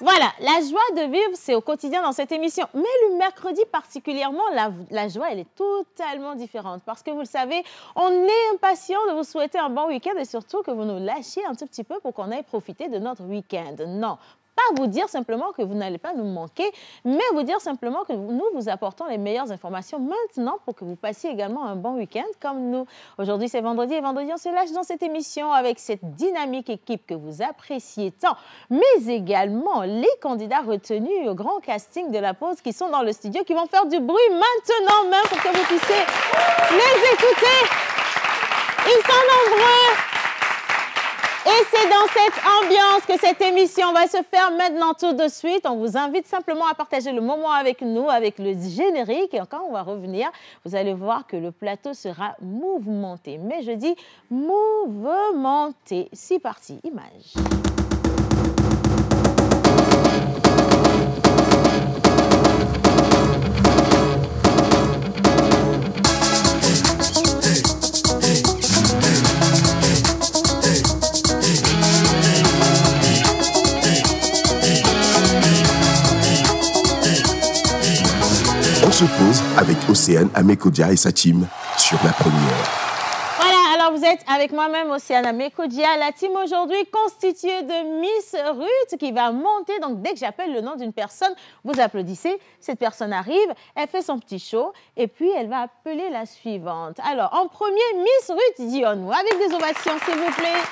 Voilà, la joie de vivre, c'est au quotidien dans cette émission. Mais le mercredi particulièrement, la joie, elle est totalement différente. Parce que vous le savez, on est impatient de vous souhaiter un bon week-end et surtout que vous nous lâchiez un tout petit peu pour qu'on aille profiter de notre week-end. Non, pas vous dire simplement que vous n'allez pas nous manquer, mais vous dire simplement que nous vous apportons les meilleures informations maintenant pour que vous passiez également un bon week-end comme nous. Aujourd'hui, c'est vendredi et vendredi, on se lâche dans cette émission avec cette dynamique équipe que vous appréciez tant, mais également les candidats retenus au grand casting de la pause qui sont dans le studio, qui vont faire du bruit maintenant même pour que vous puissiez les écouter. Ils sont nombreux. Et c'est dans cette ambiance que cette émission va se faire maintenant tout de suite. On vous invite simplement à partager le moment avec nous, avec le générique. Et quand on va revenir, vous allez voir que le plateau sera mouvementé. Mais je dis mouvementé. C'est parti, image. On se pose avec Océane Amekodia et sa team sur la première. Voilà, alors vous êtes avec moi-même, Océane Amekodia, la team aujourd'hui constituée de Miss Ruth qui va monter. Donc, dès que j'appelle le nom d'une personne, vous applaudissez. Cette personne arrive, elle fait son petit show et puis elle va appeler la suivante. Alors, en premier, Miss Ruth Dionne, avec des ovations, s'il vous plaît.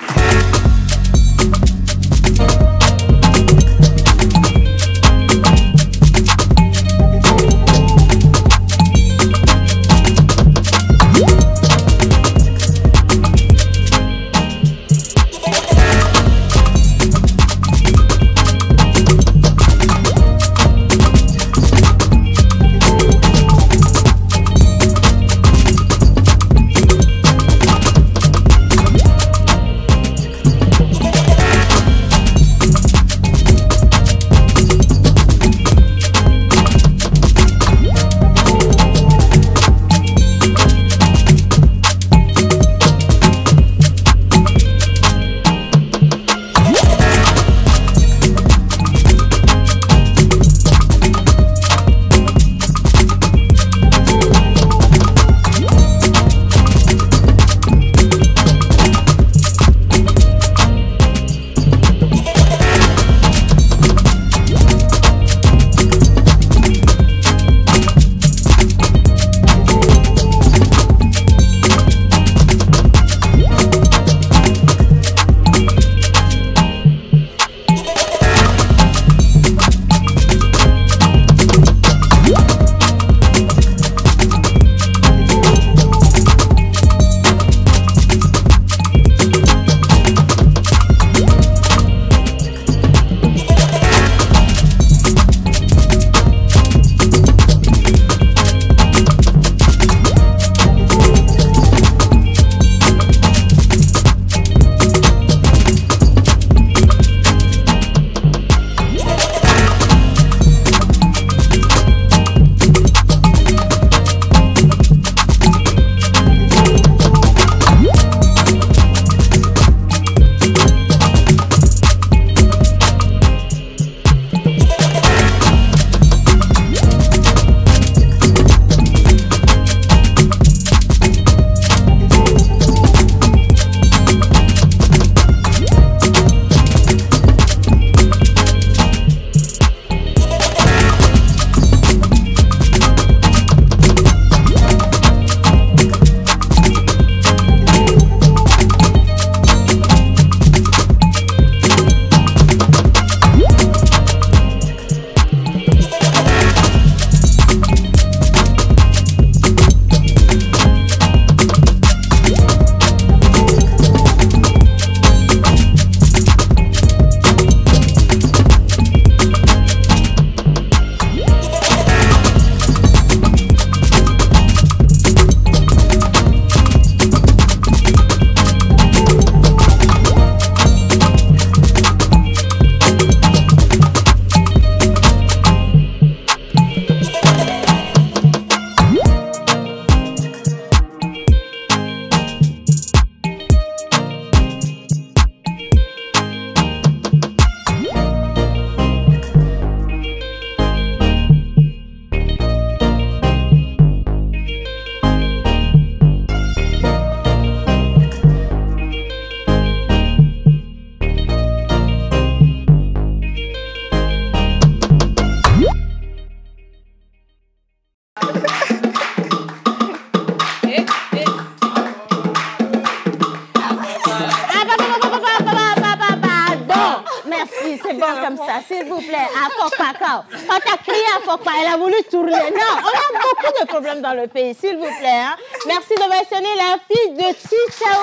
ça, s'il vous plaît. À Fokpakao. Quand tu as crié à Fokpa, elle a voulu tourner. Non, on a beaucoup de problèmes dans le pays, s'il vous plaît. Hein. Merci de mentionner la fille de Chichao,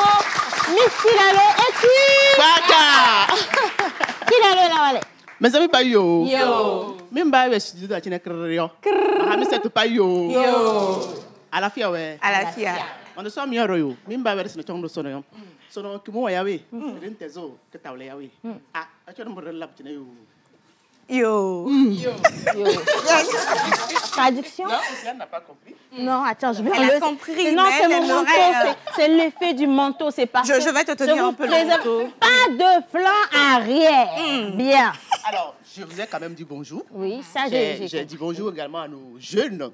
Miss Kilalo et qui? Baka! Kilalo Lawale. Mes amis, pas yo. Yo. Même pas, je suis dit, tu n'as pas yo. Ah, mais c'est pas yo. Yo. À la fia, ouais. À la fia. On ne sait pas yo. Même pas, c'est une chambre sonore. Sonore, que moi, yawe. Rien de zo, que t'as oublié yawe. Ah, tu as un peu de lap, tu n'as yo. Yo. Yo. Traduction? Non, Océane n'a pas compris. Non, attends, je vais Elle a compris, non, mais c'est elle mon manteau. aimerait, C'est l'effet du manteau. C'est parce que Je vais te tenir un peu le manteau. Pas de flanc arrière. Bien. Alors, je vous ai quand même dit bonjour. Oui, ça, J'ai dit bonjour également à nos jeunes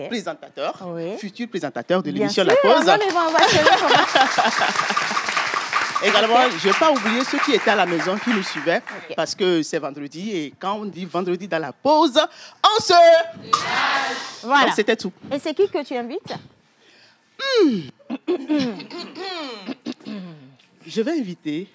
présentateurs, Oui. futurs présentateurs de Bien l'émission sûr, La Pause. non, mais bon, on va se lever, Également, je n'ai pas oublié ceux qui étaient à la maison, qui nous suivaient, parce que c'est vendredi. Et quand on dit vendredi dans la pause, on se... Voilà. Donc, c'était tout. Et c'est qui que tu invites? Je vais inviter...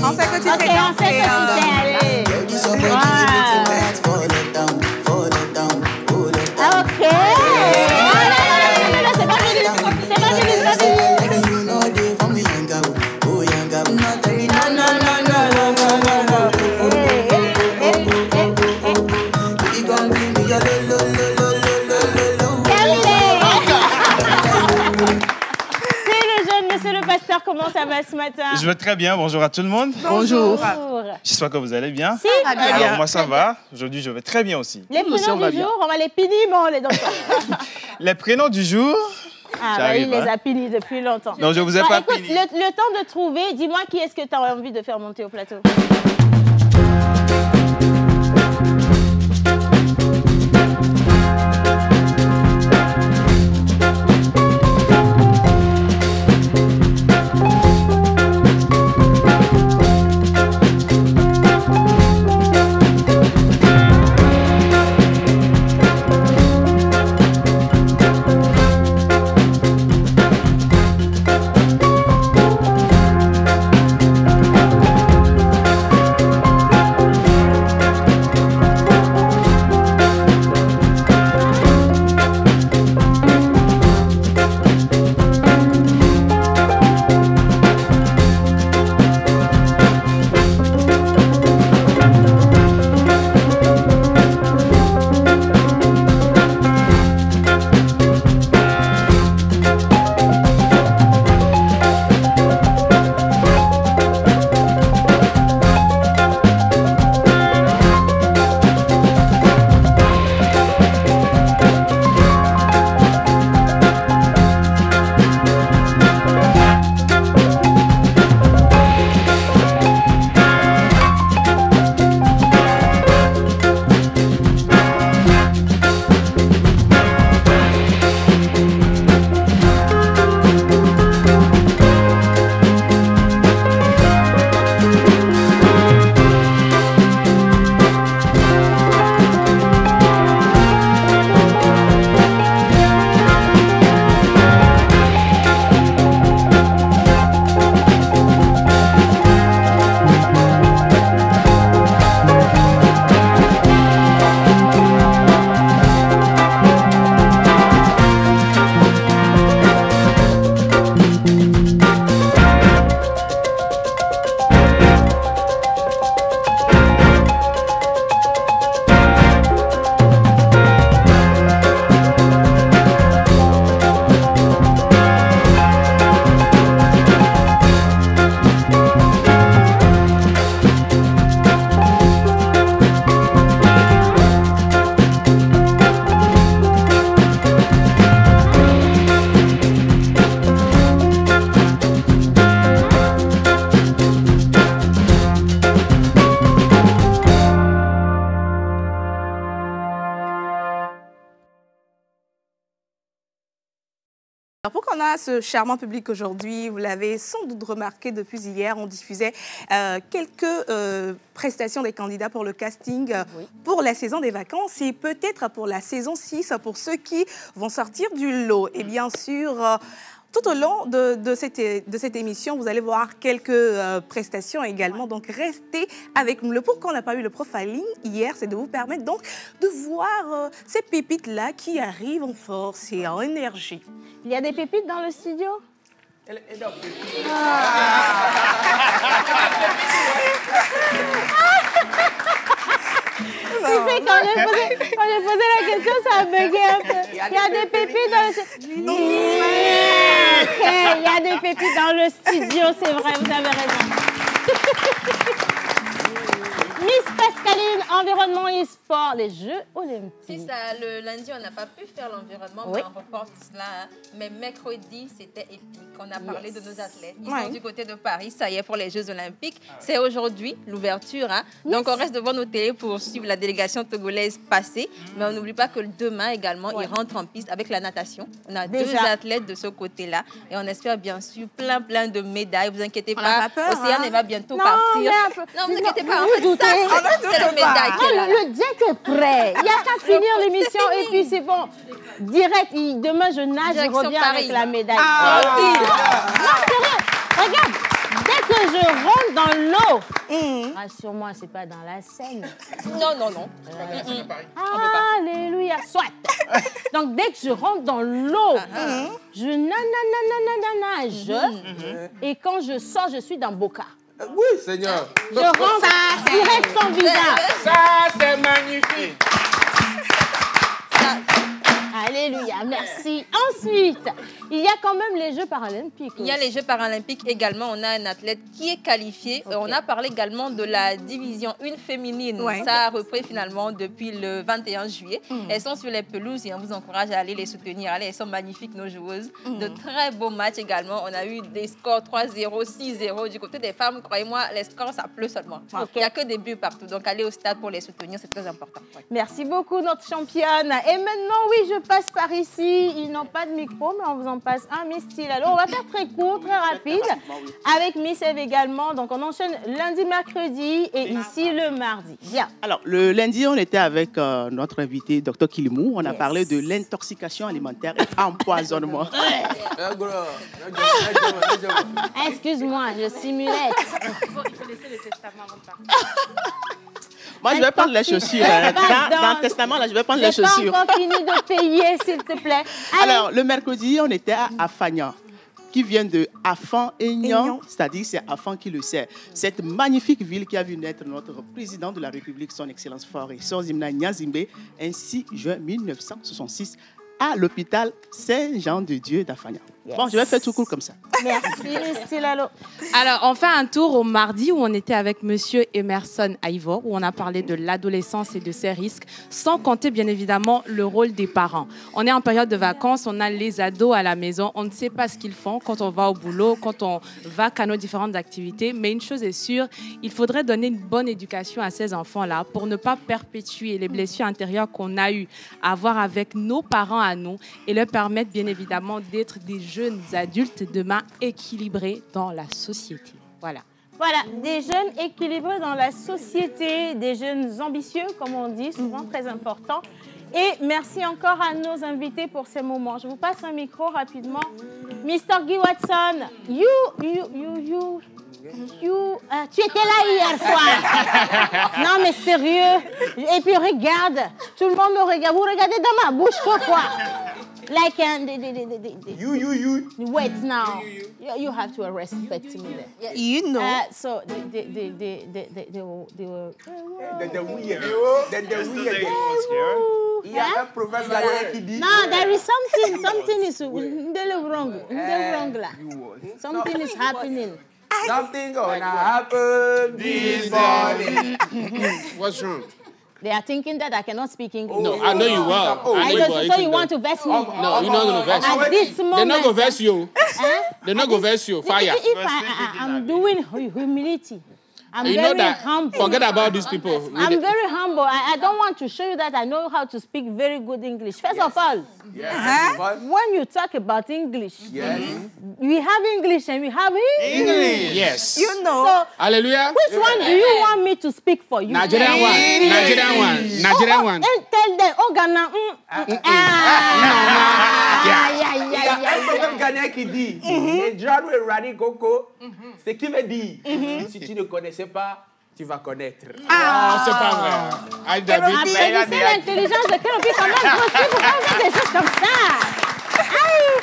On sait que tu sais on sait que tu danser. sais aller. Ok. C'est pas fini. C'est pas fini. C'est pas fini. Monsieur le pasteur, comment ça va ce matin? Je vais très bien, bonjour à tout le monde. Bonjour. J'espère que vous allez bien. Si, Alors moi ça va, aujourd'hui je vais très bien aussi. Les prénoms du jour, on va les punir, mais on les donne pas. Les prénoms du jour, ah, bah, il les a punis depuis longtemps. Non, je vous ai bon, pas écoute, puni. Le temps de trouver, dis-moi qui est-ce que tu as envie de faire monter au plateau? Alors, pourquoi on a ce charmant public aujourd'hui, vous l'avez sans doute remarqué depuis hier, on diffusait quelques prestations des candidats pour le casting pour la saison des vacances et peut-être pour la saison 6, pour ceux qui vont sortir du lot. Et bien sûr, tout au long de cette émission, vous allez voir quelques prestations également. Donc, restez avec nous. Le pourquoi on n'a pas eu le profiling hier, c'est de vous permettre donc de voir ces pépites-là qui arrivent en force et en énergie. Il y a des pépites dans le studio? Tu sais, quand j'ai posé la question, ça a bugué un peu. Il y a des pépites dans le studio. Il y a des pépites dans le studio, c'est vrai, vous avez raison. Miss Pascaline, environnement et sport, les Jeux olympiques. C'est ça, le lundi, on n'a pas pu faire l'environnement, mais on reporte cela. Hein. Mais mercredi, c'était épique. On a parlé de nos athlètes. Ils sont du côté de Paris, ça y est, pour les Jeux olympiques. C'est aujourd'hui l'ouverture. Hein. Donc, on reste devant nos télés pour suivre la délégation togolaise passer. Mais on n'oublie pas que demain également, ils rentrent en piste avec la natation. On a deux athlètes de ce côté-là. Et on espère bien sûr plein de médailles. Vous inquiétez pas, Océane, elle va bientôt partir. Non, vous inquiétez pas. En fait, ça, c'est la médaille qui est là. Le jet est prêt. Il n'y a qu'à finir l'émission et puis c'est bon. Direct, demain je nage, je reviens avec la médaille. Non, c'est vrai. Regarde, dès que je rentre dans l'eau, rassure-moi, c'est pas dans la Seine. Non. Alléluia, soit. Donc dès que je rentre dans l'eau, je nage. Et quand je sors, je suis dans Boca. Oui, Seigneur. Je rentre direct sans visa. Ça, c'est magnifique. Alléluia, merci. Ensuite, il y a quand même les Jeux paralympiques. Il y a les Jeux paralympiques également. On a un athlète qui est qualifié. On a parlé également de la division 1 féminine. Ça a repris finalement depuis le 21 juillet. Elles sont sur les pelouses et on vous encourage à aller les soutenir. Allez, elles sont magnifiques, nos joueuses. De très beaux matchs également. On a eu des scores 3-0, 6-0. Du côté des femmes, croyez-moi, les scores, ça pleut seulement. Il n'y a que des buts partout. Donc, allez au stade pour les soutenir, c'est très important. Merci beaucoup, notre championne. Et maintenant, oui, je passe par ici. Ils n'ont pas de micro, mais on vous en passe un, Miss Style. Alors, on va faire très court, très rapide, avec Miss Eve également. Donc, on enchaîne lundi, mercredi et ici le mardi. Bien. Alors, le lundi, on était avec notre invité, Dr Kilimou. On a parlé de l'intoxication alimentaire et empoisonnement. Excuse-moi, je simulais. Il faut laisser le testament avant de partir. Moi, je vais prendre les chaussures. Dans le testament, là, je vais prendre les chaussures. Je n'ai pas encore fini de payer, s'il te plaît. Allez. Alors, le mercredi, on était à Afagnan, qui vient de Afan-Aignan, c'est-à-dire c'est Afan qui le sait. Cette magnifique ville qui a vu naître notre président de la République, son Excellence Faure Sozimna Nyazimbe, ainsi juin 1966, à l'hôpital Saint-Jean-de-Dieu d'Afagnan. Bon, je vais faire tout court comme ça. Merci, Stylalo. Alors, on fait un tour au mardi où on était avec Monsieur Emerson Ivor, où on a parlé de l'adolescence et de ses risques, sans compter bien évidemment le rôle des parents. On est en période de vacances, on a les ados à la maison, on ne sait pas ce qu'ils font quand on va au boulot, quand on va à nos différentes activités, mais une chose est sûre, il faudrait donner une bonne éducation à ces enfants-là pour ne pas perpétuer les blessures intérieures qu'on a eues à avoir avec nos parents à nous et leur permettre bien évidemment d'être des jeunes adultes demain équilibrés dans la société. Voilà. Voilà, des jeunes équilibrés dans la société, des jeunes ambitieux, comme on dit, souvent très important. Et merci encore à nos invités pour ces moments. Je vous passe un micro rapidement. Mr. Guy Watson, tu étais là hier soir. Non, mais sérieux. Et puis regarde, tout le monde me regarde. Vous regardez dans ma bouche, quoi? Like, You. wait now. You have to respect me there. You know. So they were. Il y a un proverbe là qui dit... No, there is something is wrong là. Something is happening. Something gonna happen this morning. What's wrong? They are thinking that I cannot speak English. No, I know you well. So you want to vex me? No, you're not going to vex me. At this moment, They're not going to vex you. They're not going to vex you. Fire. If I'm doing humility, I'm You know very that. humble. Forget about these people. I'm very humble. I don't want to show you that I know how to speak very good English. First of all, when you talk about English, we have English and we have English. Yes. You know. So, Hallelujah. which one do you want me to speak for you? Nigerian one. Nigerian one. Nigerian one. And tell them, oh Ghana, Il y a un proverbe ghanéen qui dit les gens de Rani Coco, ce qui veut dire si tu ne connaissais pas, tu vas connaître. Ah, c'est pas vrai. Aïe, David. Applaudissez l'intelligence de Kelopi quand même. Vous aussi, pourquoi vous faites des choses comme ça? Aïe.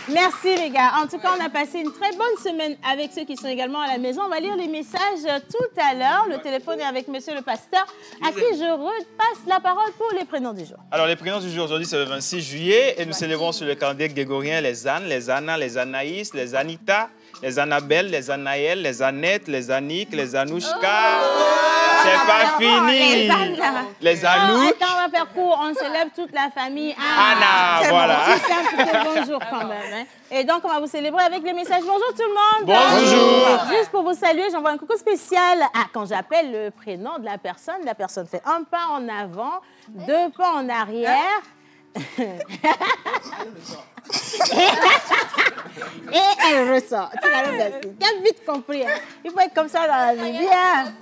Merci les gars. En tout cas, on a passé une très bonne semaine avec ceux qui sont également à la maison. On va lire les messages tout à l'heure. Le téléphone est avec monsieur le pasteur, à qui je repasse la parole pour les prénoms du jour. Alors, les prénoms du jour aujourd'hui, c'est le 26 juillet et nous célébrons sur le calendrier grégorien les Anne, les Anna, les Anaïs, les Anita, les Annabelle, les Anaël, les Annette, les Annick, les Anouchka. C'est pas fini. Les Anouk. Attends, on va faire court. On célèbre toute la famille. Anna, voilà. C'est un petit peu bonjour quand même. Hein. Et donc, on va vous célébrer avec les messages. Bonjour tout le monde. Bonjour. Juste pour vous saluer, j'envoie un coucou spécial. Quand j'appelle le prénom de la personne fait un pas en avant, 2 pas en arrière. Et elle ressort. Tu as vite compris. Hein. Il faut être comme ça dans la vie. Bien.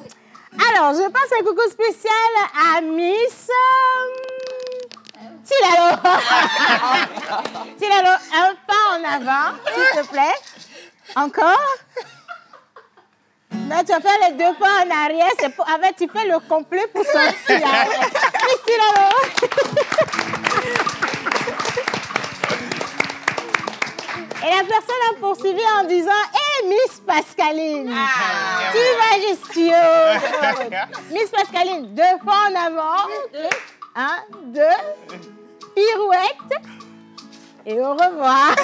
Alors, je passe un coucou spécial à Miss Tilalo. Tilalo, un pas en avant, s'il te plaît. Encore. Là, tu vas faire les 2 pas en arrière. Avec, tu fais le complet pour sortir. Miss Tilalo. Et la personne a poursuivi en disant « Hé, Miss Pascaline, tu vas gestion. Miss Pascaline, 2 pas en avant. 1, 2, pirouette. Et au revoir. »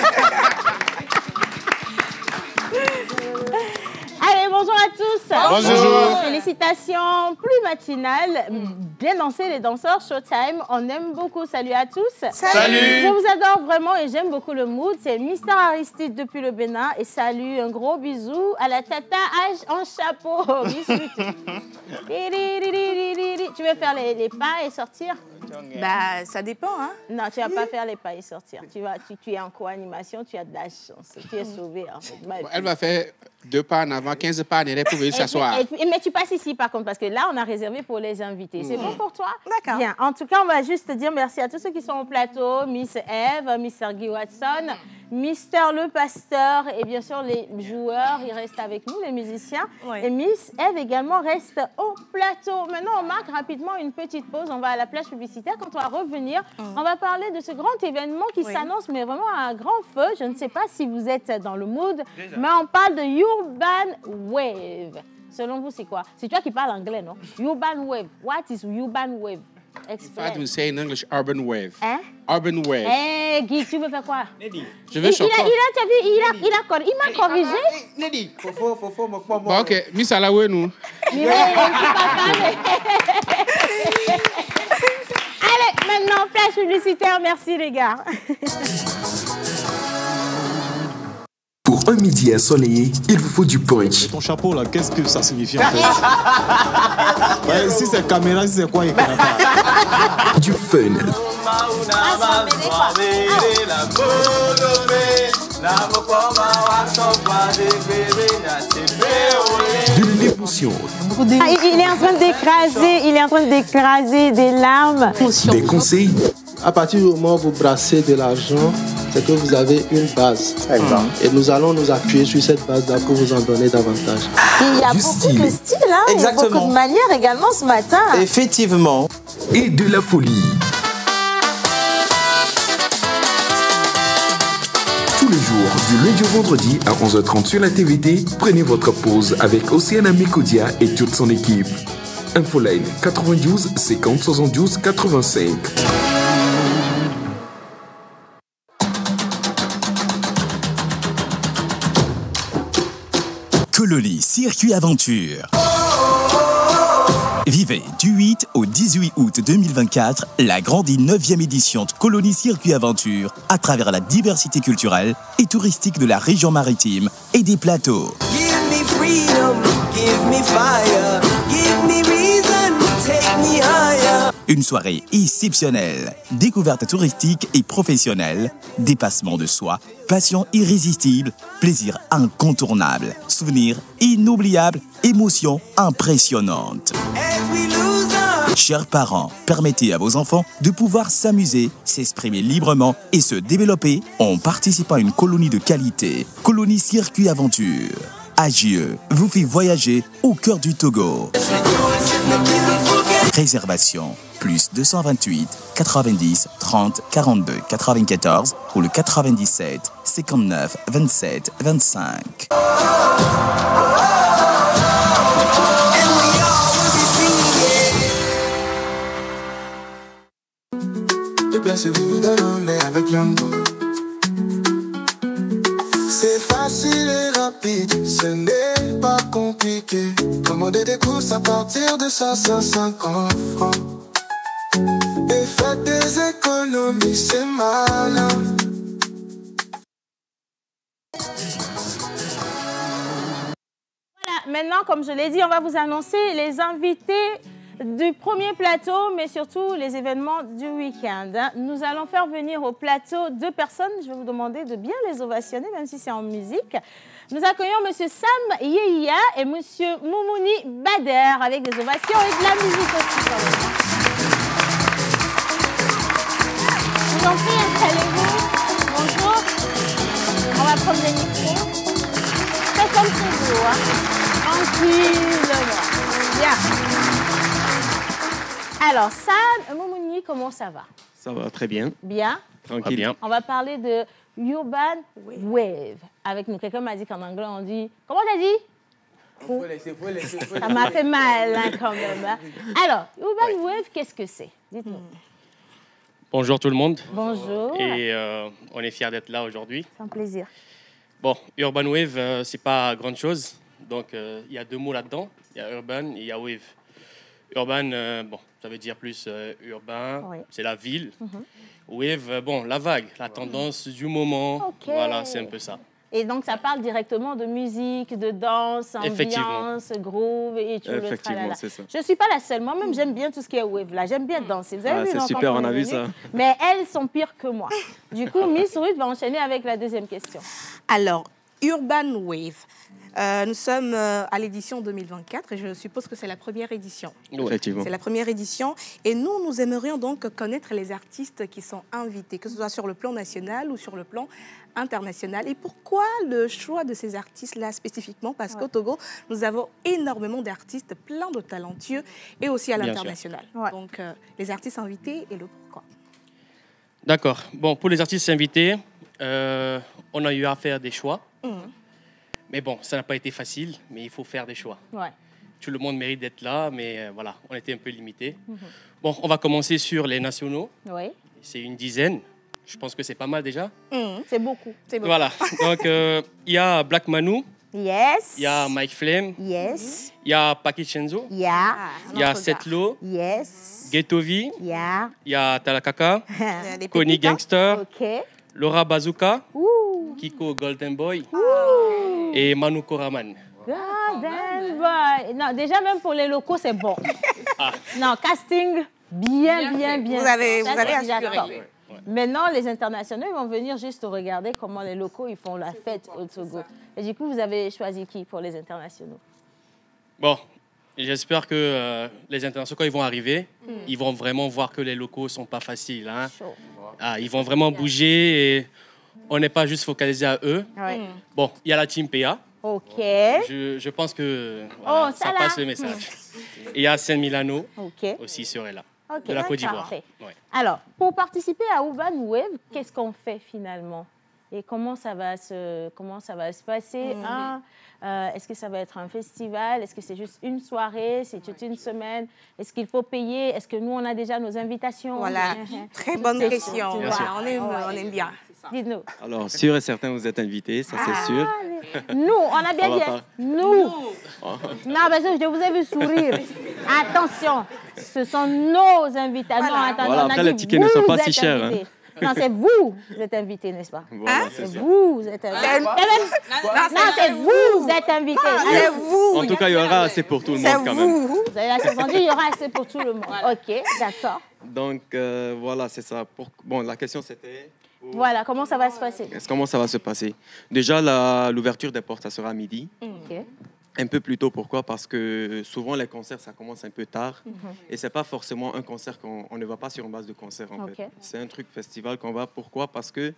Allez, bonjour à tous. Bonjour. Félicitations, plus matinale. Bien dansé les danseurs, Showtime. On aime beaucoup. Salut à tous. Salut. Je vous adore vraiment et j'aime beaucoup le mood. C'est Mister Aristide depuis le Bénin. Et salut, un gros bisou à la tata en chapeau. Tu veux faire les pas et sortir? Bah, ça dépend, hein. Non, tu ne vas pas faire les pas et sortir. Tu es en co-animation, tu as de la chance. Tu es sauvé, en fait. Elle va faire 2 pas en avant, 15 pas en arrière pour venir s'asseoir. Mais tu passes ici, par contre, parce que là, on a réservé pour les invités. C'est bon pour toi? D'accord. Bien. En tout cas, on va juste dire merci à tous ceux qui sont au plateau. Miss Eve, Mr. Guy Watson, Mister le pasteur et bien sûr les joueurs. Ils restent avec nous, les musiciens. Oui. Et Miss Eve également reste au plateau. Maintenant, on marque rapidement une petite pause. On va à la plage publicitaire. Quand on va revenir, on va parler de ce grand événement qui s'annonce, mais vraiment à un grand feu. Je ne sais pas si vous êtes dans le mood, mais on parle de Urban Wave. Selon vous, c'est quoi? C'est toi qui parles anglais, non? Urban Wave. What is Urban Wave? Explain. If I say in English, urban wave. Hein? Urban wave. Hey, Guy, tu veux faire quoi? Je veux chocolat. Il m'a corrigé. Nedi, faut me prendre. Bon, ok, Miss Alaoué, nous. Allez, maintenant, plage publicitaire. Merci, les gars. Pour un midi ensoleillé, il vous faut du punch. Ton chapeau là, qu'est-ce que ça signifie en fait? Ouais, si c'est caméra, si c'est quoi, il connaît pas. Du fun. De l'émotion. Il est en train d'écraser des larmes. Des conseils. À partir du moment où vous brassez de l'argent, c'est que vous avez une base. Et nous allons nous appuyer sur cette base-là pour vous en donner davantage. Il y a beaucoup de style, hein? Exactement. Et beaucoup de manières également ce matin. Effectivement. Et de la folie. Tous les jours, du lundi au vendredi à 11h30 sur la TVT, prenez votre pause avec Océane Amécodia et toute son équipe. Infoline 92 50 72 85. Colony Circuit Aventure. Vivez du 8 au 18 août 2024 la grande et 9e édition de Colony Circuit Aventure à travers la diversité culturelle et touristique de la région maritime et des plateaux. freedom, give me fire, give me reason, take me higher. Une soirée exceptionnelle, découverte touristique et professionnelle, dépassement de soi, passion irrésistible, plaisir incontournable, souvenirs inoubliables, émotions impressionnantes. Chers parents, permettez à vos enfants de pouvoir s'amuser, s'exprimer librement et se développer en participant à une colonie de qualité. Colonie Circuit Aventure. Agieux vous fait voyager au cœur du Togo. Réservation plus 228 90 30 42 94 ou le 97 59 27 25. Avec l'amour. C'est facile et rapide, ce n'est pas compliqué. Commandez des courses à partir de 550 francs. Et faites des économies, c'est malin. Voilà, maintenant, comme je l'ai dit, on va vous annoncer les invités du premier plateau, mais surtout les événements du week-end. Nous allons faire venir au plateau 2 personnes. Je vais vous demander de bien les ovationner, même si c'est en musique. Nous accueillons M. Sam Yeya et M. Moumouni Bader avec des ovations et de la musique aussi. Je vous en prie, installez-vous. Bonjour. On va prendre les micros. C'est comme toujours, hein. Tranquillement. Bien. Alors, Sam, Moumouni, comment ça va? Ça va très bien. Bien? Tranquille. Bien. On va parler de Urban Wave avec nous. Quelqu'un m'a dit qu'en anglais, on dit... Comment t'as dit? Faut laisser. Ça m'a fait mal, hein, quand même. Hein. Alors, Urban Wave, qu'est-ce que c'est? Dites-nous. Bonjour tout le monde. Bonjour. Et on est fiers d'être là aujourd'hui. C'est un plaisir. Bon, Urban Wave, c'est pas grande chose. Donc, il y a 2 mots là-dedans. Il y a Urban et il y a Wave. Urban, bon, ça veut dire plus urbain, oui. C'est la ville. Wave, bon, la vague, la tendance du moment. Okay. Voilà, c'est un peu ça. Et donc, ça parle directement de musique, de danse, ambiance, groove et tout le tralala. C'est ça. Je ne suis pas la seule. Moi-même, j'aime bien tout ce qui est wave. Là, j'aime bien danser. Vous avez vu, c'est super, on a vu ça. Mais elles sont pires que moi. Du coup, Miss Ruth va enchaîner avec la deuxième question. Alors, Urban Wave. Nous sommes à l'édition 2024 et je suppose que c'est la première édition. Oui, effectivement. C'est la première édition. Et nous aimerions donc connaître les artistes qui sont invités, que ce soit sur le plan national ou sur le plan international. Et pourquoi le choix de ces artistes-là spécifiquement? Parce qu'au Togo, nous avons énormément d'artistes, plein de talentueux et aussi à l'international. Donc, les artistes invités et le pourquoi. D'accord. Bon, pour les artistes invités, on a eu à faire des choix. Mais bon, ça n'a pas été facile, mais il faut faire des choix. Ouais. Tout le monde mérite d'être là, mais voilà, on était un peu limité. Bon, on va commencer sur les nationaux. Oui. C'est une dizaine. Je pense que c'est pas mal déjà. C'est beaucoup. Voilà. Donc, il y a Black Manu. Yes. Il y a Mike Flame. Yes. Il y a Paki Chenzo. Yeah. Il y a Setlo. Yes. Ghettovi. Yeah. Il y a Talakaka. Connie Gangster. OK. Laura Bazooka. Kiko Golden Boy. Et Manu Koraman. Golden Boy. Non, déjà, même pour les locaux, c'est bon. Non, casting, bien. Vous avez assuré. Maintenant, les internationaux vont venir juste regarder comment les locaux ils font la fête au Togo. Et du coup, vous avez choisi qui pour les internationaux? Bon, j'espère que les internationaux, quand ils vont arriver, ils vont vraiment voir que les locaux ne sont pas faciles. Hein. Ils vont vraiment bouger et on n'est pas juste focalisé à eux. Bon, il y a la team PA. OK. Je pense que voilà, ça passe le message. Et il y a Saint Milano aussi serait là. De la Côte d'Ivoire. Ouais. Alors, pour participer à Urban Wave, qu'est-ce qu'on fait finalement? Et comment ça va se passer? Est-ce que ça va être un festival? Est-ce que c'est juste une soirée? C'est toute une semaine? Est-ce qu'il faut payer? Est-ce que nous, on a déjà nos invitations? Voilà, très bonne question. Voilà, on aime bien. Dites-nous. Alors, sûr et certain, vous êtes invités, ça c'est sûr. Nous, on a bien dit. Nous. Non, parce que je vous ai vu sourire. Attention, ce sont nos invités. Voilà. Voilà, après, les tickets ne sont pas si chers. Hein. Non, c'est vous êtes invité, n'est-ce pas? Voilà, c'est vous êtes invité. Non, c'est vous êtes invité. C'est vous. En tout cas, il y aura assez pour tout le monde quand même. Vous avez la saison dit, il y aura assez pour tout le monde. OK, d'accord. Donc, voilà, c'est ça. Bon, la question, c'était... Voilà, comment ça va se passer? Comment ça va se passer? Déjà, l'ouverture des portes, ça sera à midi. OK. Un peu plus tôt, pourquoi? Parce que souvent, les concerts, ça commence un peu tard. Et ce n'est pas forcément un concert qu'on ne va pas sur une base de concert, en fait. C'est un truc festival qu'on va. Pourquoi? Parce que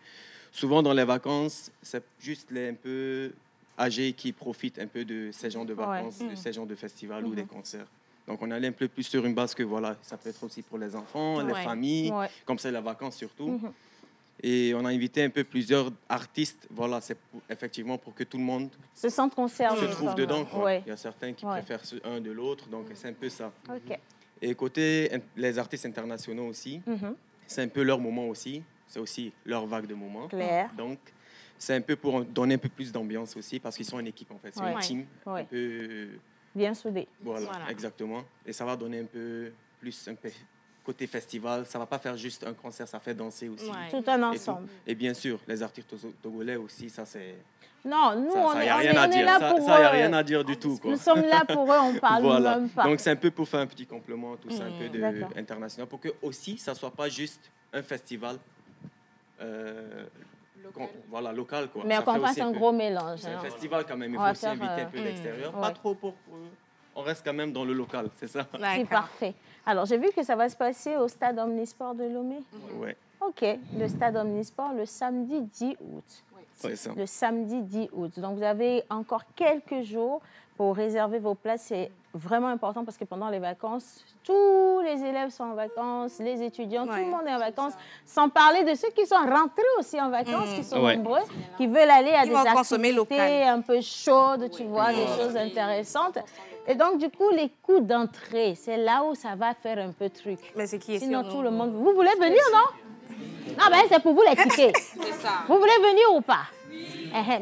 souvent, dans les vacances, c'est juste les un peu âgés qui profitent un peu de ces genres de vacances, de ces genres de festivals ou des concerts. Donc, on allait un peu plus sur une base que, voilà, ça peut être aussi pour les enfants, les familles, comme c'est les vacances surtout. Et on a invité un peu plusieurs artistes. Voilà, c'est effectivement pour que tout le monde se sente concerné. Se trouve dedans. Il y a certains qui préfèrent un de l'autre, donc c'est un peu ça. Et côté les artistes internationaux aussi, c'est un peu leur moment aussi. C'est aussi leur vague de moments. Donc, c'est un peu pour donner un peu plus d'ambiance aussi, parce qu'ils sont en équipe en fait. C'est une team un peu... Bien soudée. Voilà, exactement. Et ça va donner un peu plus... Côté festival, ça ne va pas faire juste un concert, ça fait danser aussi. Tout un ensemble. Et bien sûr, les artistes togolais aussi, ça c'est... Non, nous, on est là pour eux. Ça, il n'y a rien à dire du tout. Quoi. Nous sommes là pour eux, on parle même pas. Donc, c'est un peu pour faire un petit complément, tout ça, un peu international, pour que aussi, ça ne soit pas juste un festival local. Quoi. Mais qu'on fasse un gros mélange. C'est un festival quand même, il faut aussi inviter un peu l'extérieur. Pas trop pour... On reste quand même dans le local, c'est ça? C'est parfait. Alors, j'ai vu que ça va se passer au stade Omnisport de Lomé. Oui. OK. Le stade Omnisport, le samedi 10 août. C'est ça. Le samedi 10 août. Donc, vous avez encore quelques jours pour réserver vos places. C'est vraiment important parce que pendant les vacances, tous les élèves sont en vacances, les étudiants, tout le monde est en vacances. Sans parler de ceux qui sont rentrés aussi en vacances, qui sont nombreux, qui veulent aller à des activités un peu chaudes, tu vois, des choses intéressantes. Et donc, du coup, les coûts d'entrée, c'est là où ça va faire un peu truc. Mais c'est qui est Sinon, tout le monde... Vous voulez venir, non? Non, ben c'est pour vous les tickets. C'est ça. Vous voulez venir ou pas?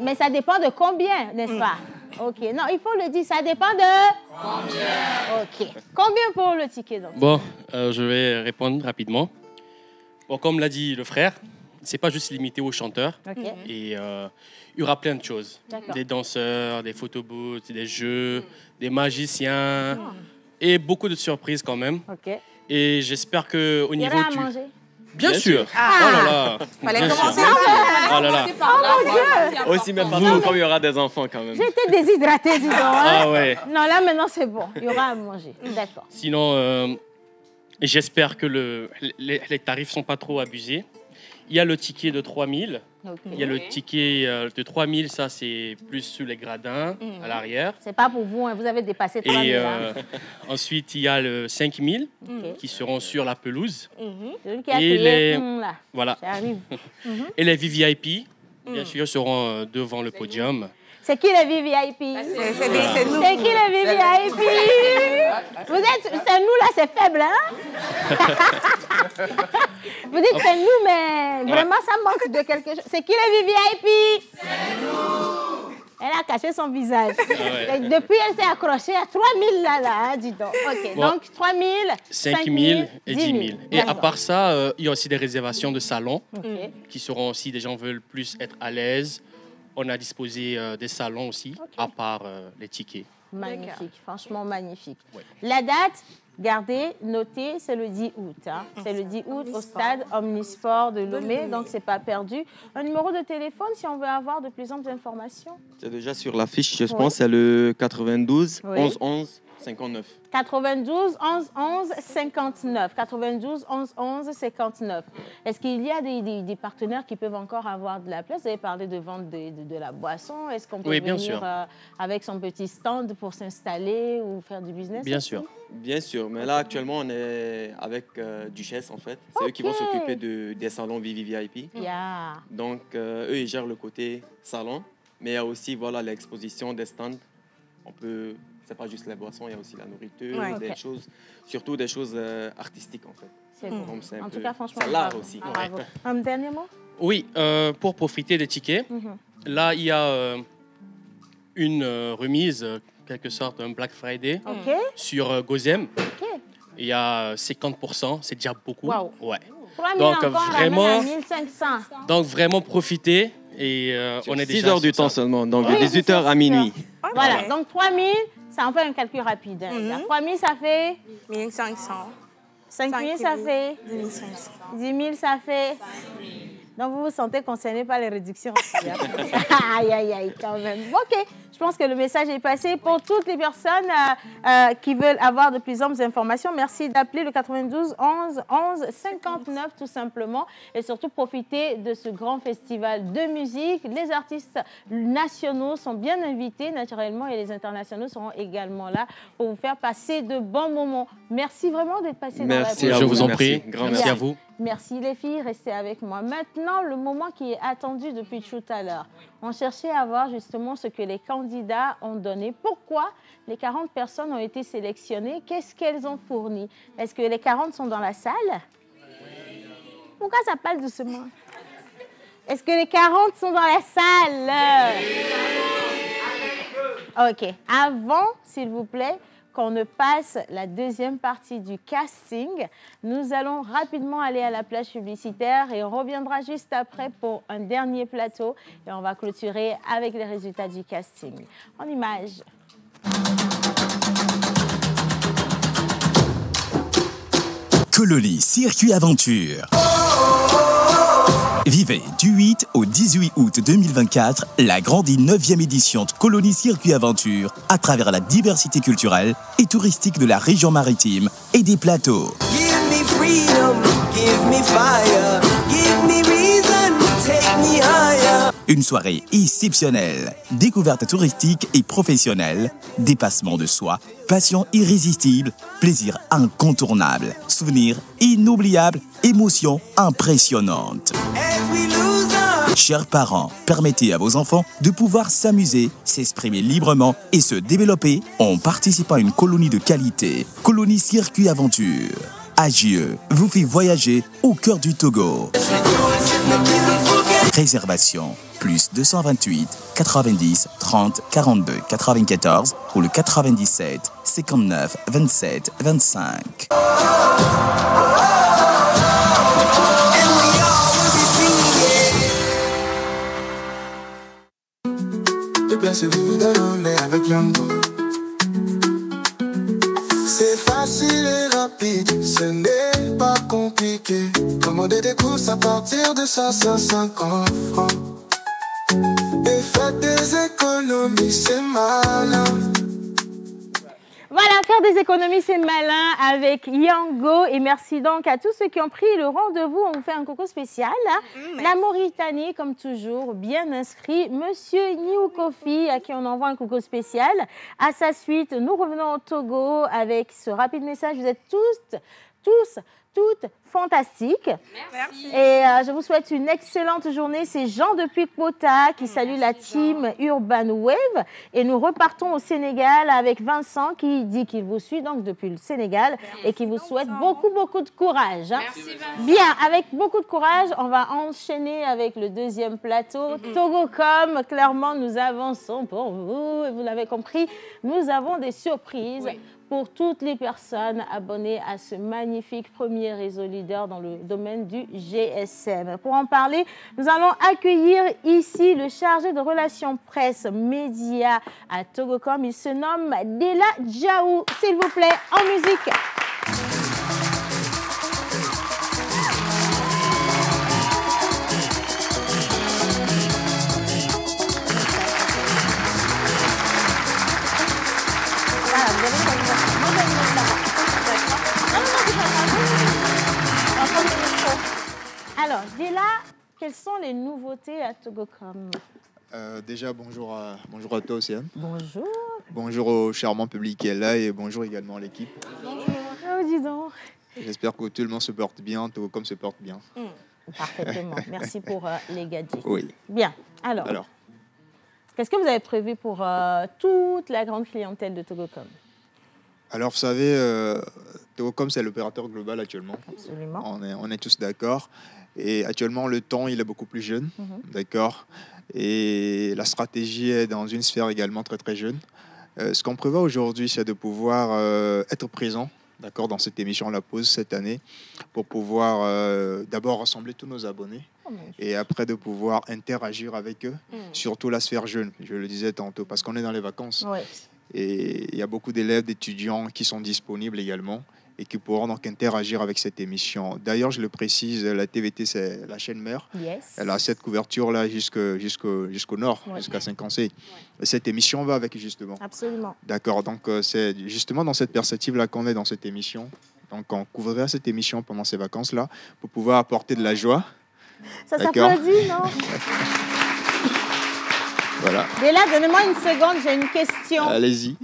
Mais ça dépend de combien, n'est-ce pas? OK. Non, il faut le dire, ça dépend de... Combien? OK. Combien pour le ticket, donc? Bon, je vais répondre rapidement. Bon, comme l'a dit le frère, c'est pas juste limité aux chanteurs. Et il y aura plein de choses. Des danseurs, des photobooths, des jeux, des magiciens et beaucoup de surprises quand même. Et j'espère qu'au niveau du... manger? Bien sûr. Oh là là. Fallait commencer oh là là. Oh mon Dieu. Aussi, mais partout, comme il y aura des enfants quand même. J'étais déshydratée, dis donc. Ah ouais. Non, là maintenant c'est bon. Il y aura à manger. D'accord. Sinon, j'espère que les tarifs ne sont pas trop abusés. Il y a le ticket de 3 000. Il y a le ticket de 3 000, ça c'est plus sur les gradins, à l'arrière. C'est pas pour vous, hein. Vous avez dépassé 3 000. Et ensuite, il y a le 5 000 qui seront sur la pelouse. Celui qui a crié, là. Voilà. J'arrive. Et les VVIP, bien sûr, seront devant le podium. C'est qui les VVIP? C'est nous. C'est qui les VVIP? C'est nous là, c'est faible, hein? Vous dites c'est nous, mais vraiment ça manque de quelque chose. C'est qui les VVIP? C'est nous. Elle a caché son visage. Et depuis, elle s'est accrochée à 3 000 là, hein, dis donc. OK, donc 3 000, 5 000 et 10 000. Et à part ça, il y a aussi des réservations de salons qui seront aussi, des gens veulent plus être à l'aise. On a disposé des salons aussi, à part les tickets. Magnifique, franchement magnifique. La date, gardez, notez, c'est le 10 août. Hein. C'est le 10 août au stade Omnisport de Lomé, donc c'est pas perdu. Un numéro de téléphone si on veut avoir de plus amples informations? C'est déjà sur l'affiche, je pense, c'est le 92 11 11 59. 92 11 11 59. 92 11 11 59. Est-ce qu'il y a des partenaires qui peuvent encore avoir de la place? Vous avez parlé de vente de la boisson. Est-ce qu'on peut venir avec son petit stand pour s'installer ou faire du business? Bien sûr. Bien sûr, mais là actuellement on est avec Duchesse en fait. C'est eux qui vont s'occuper des salons VVVIP. Donc eux ils gèrent le côté salon, mais il y a aussi l'exposition des stands. On peut... C'est pas juste les boissons, il y a aussi la nourriture, des choses, surtout des choses artistiques en fait. C'est bon. En tout cas, franchement, c'est l'art aussi. Bravo. Un dernier mot? Oui, pour profiter des tickets, là il y a une remise, quelque sorte un Black Friday sur Gozem. Il y a 50%, c'est déjà beaucoup. Wow. Ouais. 3 000 Donc encore, vraiment, ramène à 1500. donc vraiment profiter et on est 6 déjà heures du sur temps ça. seulement, donc Oui, de 18h à minuit. Voilà, donc 3 000, ça en fait un calcul rapide. 3 000, ça fait 1500. 5 000, ça fait 10 500. 10 000, ça fait... Donc, vous vous sentez concerné par les réductions. Aïe, aïe, aïe, quand même. OK, je pense que le message est passé. Pour toutes les personnes qui veulent avoir de plus amples informations, merci d'appeler le 92 11 11 59, tout simplement. Et surtout, profiter de ce grand festival de musique. Les artistes nationaux sont bien invités, naturellement, et les internationaux seront également là pour vous faire passer de bons moments. Merci vraiment d'être passé dans la Merci à Je vous. vous en Merci. prie. Grand Merci à vous. Merci les filles, restez avec moi. Maintenant, le moment qui est attendu depuis tout à l'heure. On cherchait à voir justement ce que les candidats ont donné. Pourquoi les 40 personnes ont été sélectionnées? Qu'est-ce qu'elles ont fourni? Est-ce que les 40 sont dans la salle? Pourquoi ça parle doucement? Est-ce que les 40 sont dans la salle? OK. Avant, s'il vous plaît, qu'on ne passe la deuxième partie du casting, nous allons rapidement aller à la plage publicitaire et on reviendra juste après pour un dernier plateau et on va clôturer avec les résultats du casting. En images. Colonie Circuit Aventure. Vivez du 8 au 18 août 2024 la grande et 9e édition de Colonie Circuit Aventure à travers la diversité culturelle et touristique de la région maritime et des plateaux. Give me freedom, give me fire, give me reason, take me higher. Une soirée exceptionnelle, découverte touristique et professionnelle, dépassement de soi, passion irrésistible, plaisir incontournable, souvenirs inoubliables, émotions impressionnantes. Chers parents, permettez à vos enfants de pouvoir s'amuser, s'exprimer librement et se développer en participant à une colonie de qualité. Colonie Circuit Aventure. Agieux vous fait voyager au cœur du Togo. Réservation plus 228 90 30 42 94 ou le 97 59 27 25. C'est facile et rapide, ce n'est pas compliqué. Commandez des courses à partir de 550 francs. Et faites des économies, c'est malin. Voilà, faire des économies, c'est malin avec Yango. Et merci donc à tous ceux qui ont pris le rendez-vous. On vous fait un coucou spécial. La Mauritanie, comme toujours, bien inscrit. Monsieur Niou Kofi, à qui on envoie un coucou spécial. À sa suite, nous revenons au Togo avec ce rapide message. Vous êtes toutes fantastiques. Merci. Et je vous souhaite une excellente journée. C'est Jean de Puy-Pota qui salue la team Urban Wave. Et nous repartons au Sénégal avec Vincent qui dit qu'il vous suit donc depuis le Sénégal et qui vous souhaite beaucoup de courage. Hein. Merci Vincent. Bien, avec beaucoup de courage, on va enchaîner avec le deuxième plateau. Togocom, clairement, nous avançons pour vous. Et vous l'avez compris, nous avons des surprises. Oui. Pour toutes les personnes abonnées à ce magnifique premier réseau leader dans le domaine du GSM. Pour en parler, nous allons accueillir ici le chargé de relations presse médias à Togocom. Il se nomme Dela Djaou. S'il vous plaît, en musique. Alors, Dela, quelles sont les nouveautés à Togocom? Déjà, bonjour à toi, Océane. Bonjour. Bonjour au charmant public qui est là et bonjour également à l'équipe. Bonjour. Oh, dis donc. J'espère que tout le monde se porte bien, Togocom se porte bien. Parfaitement. Merci pour les gadgets. Oui. Bien. Alors. Qu'est-ce que vous avez prévu pour toute la grande clientèle de Togocom? Alors, vous savez, Togocom, c'est l'opérateur global actuellement. Absolument. On est tous d'accord. Et actuellement, le temps, il est beaucoup plus jeune. D'accord. Et la stratégie est dans une sphère également très, très jeune. Ce qu'on prévoit aujourd'hui, c'est de pouvoir être présent d'accord, dans cette émission La Pause cette année, pour pouvoir d'abord rassembler tous nos abonnés et après de pouvoir interagir avec eux, surtout la sphère jeune, je le disais tantôt, parce qu'on est dans les vacances. Ouais. Et il y a beaucoup d'élèves, d'étudiants qui sont disponibles également et qui pourront donc interagir avec cette émission. D'ailleurs, je le précise, la TVT, c'est la chaîne mère. Yes. Elle a cette couverture-là jusqu'au nord, jusqu'à Saint-Cancé. Ouais. Cette émission va avec, justement. Absolument. D'accord, donc c'est justement dans cette perspective-là qu'on est dans cette émission. Donc on couvrira cette émission pendant ces vacances-là pour pouvoir apporter de la joie. Ça s'applaudit, non? Voilà. Dès là, donnez-moi une seconde, j'ai une question. Allez-y.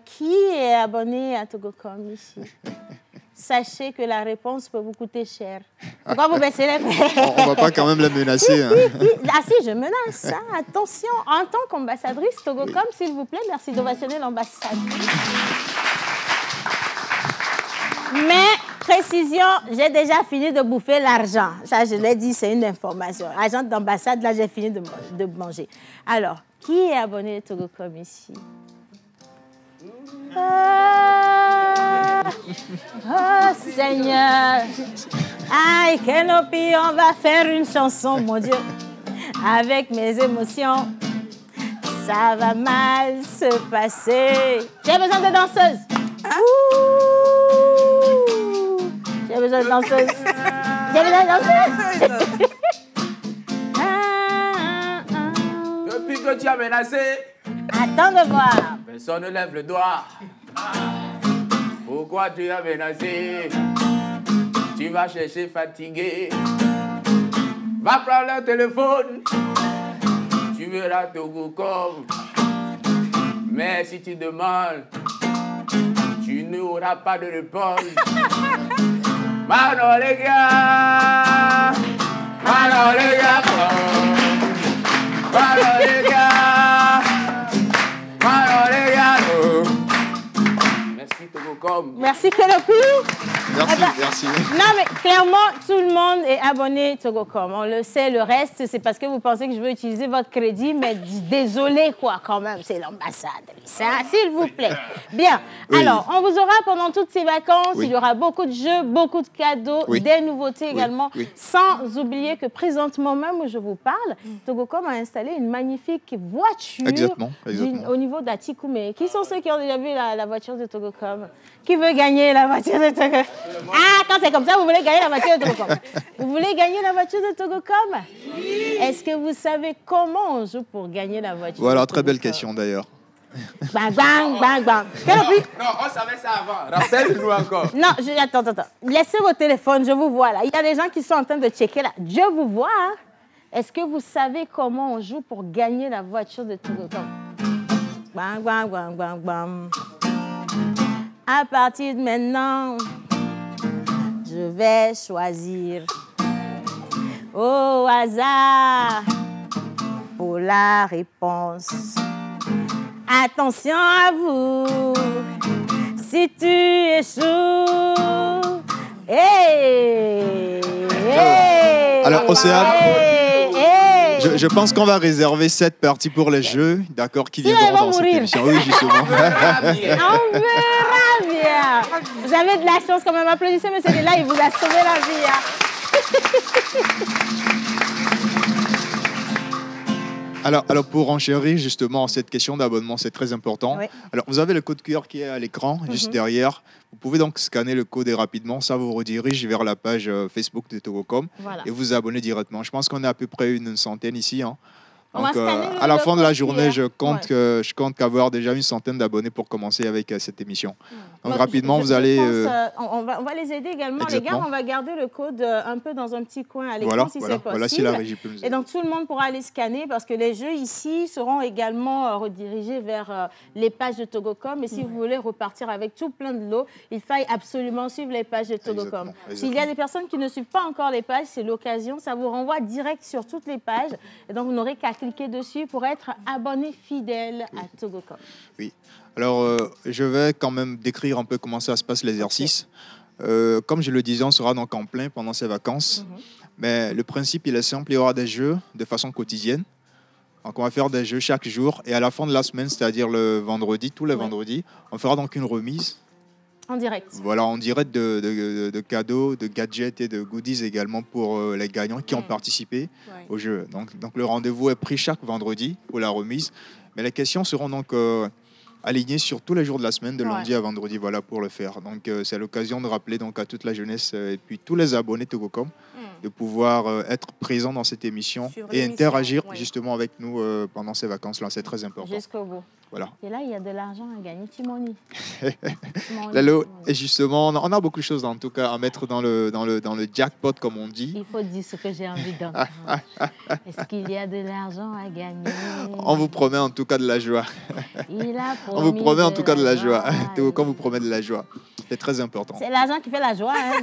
Qui est abonné à Togocom ici? Sachez que la réponse peut vous coûter cher. Pourquoi vous baissez les mains? On ne va pas quand même la menacer. Hein. Ah si, je menace. Hein. Attention, en tant qu'ambassadrice Togocom, s'il vous plaît, merci d'ovationner l'ambassadrice. Mais, précision, j'ai déjà fini de bouffer l'argent. Ça, je l'ai dit, c'est une information. Agent d'ambassade, là, j'ai fini de manger. Alors, qui est abonné à Togocom ici? Oh, Seigneur. Aïe, Kenopi, on va faire une chanson, mon Dieu. Avec mes émotions, ça va mal se passer. J'ai besoin de danseuses. J'ai besoin de danseuse. J'ai besoin de danseuse. Depuis que tu as menacé, attends de voir. Personne ne lève le doigt. Pourquoi tu as menacé? Tu vas chercher fatigué. Va prendre le téléphone. Tu verras Togocom. Mais si tu demandes, tu n'auras pas de réponse. Mano les gars, mano les gars, mano les gars, mano les gars. Merci Togocom. Merci Kenopi. Merci, merci. Non mais clairement, tout le monde est abonné Togocom. On le sait, le reste, c'est parce que vous pensez que je veux utiliser votre crédit, mais désolé quoi quand même, c'est l'ambassade. S'il vous plaît. Bien. Oui. Alors, on vous aura pendant toutes ces vacances. Oui. Il y aura beaucoup de jeux, beaucoup de cadeaux, oui. des nouveautés également. Oui. sans oublier que présentement même où je vous parle, Togocom a installé une magnifique voiture. Exactement. Au niveau d'Atikoumé. Qui sont ceux qui ont déjà vu la voiture de Togocom? Qui veut gagner la voiture de Togocom? Ah, quand c'est comme ça, vous voulez gagner la voiture de Togocom. Vous voulez gagner la voiture de Togocom? Oui. Est-ce que vous savez comment on joue pour gagner la voiture? Voilà, très belle question d'ailleurs. Bang, bang, bang, bang. Non, on savait ça avant. Rappelle-nous encore. Non, attends. Laissez vos téléphones, je vous vois là. Il y a des gens qui sont en train de checker là. Je vous vois. Hein? Est-ce que vous savez comment on joue pour gagner la voiture de Togocom? Bang, bang, bang, bang, bang. À partir de maintenant, je vais choisir au hasard pour la réponse. Attention à vous, si tu échoues, Alors, Océane, je pense qu'on va réserver cette partie pour les jeux, d'accord, qui viendront dans cette émission. Oui, justement. On verra bien. Vous avez de la chance quand même. Applaudissez, monsieur Dela, il vous a sauvé la vie. Hein. Alors, pour enchérir justement cette question d'abonnement, c'est très important. Oui. Alors, vous avez le code QR qui est à l'écran, juste derrière. Vous pouvez donc scanner le code et rapidement, ça vous redirige vers la page Facebook de Togocom et vous abonner directement. Je pense qu'on est à peu près une centaine ici. Hein. Donc, à la fin de la journée, je compte qu'avoir déjà une centaine d'abonnés pour commencer avec cette émission. Donc, rapidement, vous allez... on va les aider également. Exactement. Les gars, on va garder le code un peu dans un petit coin à l'écran si c'est possible. Voilà, si la régie peut nous aider. Et donc, tout le monde pourra aller scanner parce que les jeux ici seront également redirigés vers les pages de Togocom. Et si vous voulez repartir avec tout plein de lots, il faille absolument suivre les pages de Togocom. S'il y a des personnes qui ne suivent pas encore les pages, c'est l'occasion. Ça vous renvoie direct sur toutes les pages. Et donc, vous n'aurez qu'à cliquer dessus pour être abonné fidèle à Togocom. Oui. Alors, je vais quand même décrire un peu comment ça se passe l'exercice. Comme je le disais, on sera donc en plein pendant ces vacances. Mais le principe, il est simple. Il y aura des jeux de façon quotidienne. Donc, on va faire des jeux chaque jour. Et à la fin de la semaine, c'est-à-dire le vendredi, tous les vendredis, on fera donc une remise. En direct. Voilà, en direct de cadeaux, de gadgets et de goodies également pour les gagnants qui ont participé au jeu. Donc le rendez-vous est pris chaque vendredi pour la remise. Mais les questions seront donc alignées sur tous les jours de la semaine, de lundi à vendredi, voilà, pour le faire. Donc c'est l'occasion de rappeler donc à toute la jeunesse et puis tous les abonnés Togocom de pouvoir être présents dans cette émission et interagir justement avec nous pendant ces vacances-là. C'est très important. Jusqu'au bout. Voilà. Et là, il y a de l'argent à gagner. Timoni. Lalo, et justement, on a beaucoup de choses en tout cas à mettre dans le jackpot, comme on dit. Il faut dire ce que j'ai envie d'entendre. Est-ce qu'il y a de l'argent à gagner? On vous promet en tout cas de la joie. On vous promet en tout cas de la joie. Quand vous promet de la joie. C'est très important. C'est l'argent qui fait la joie. Hein.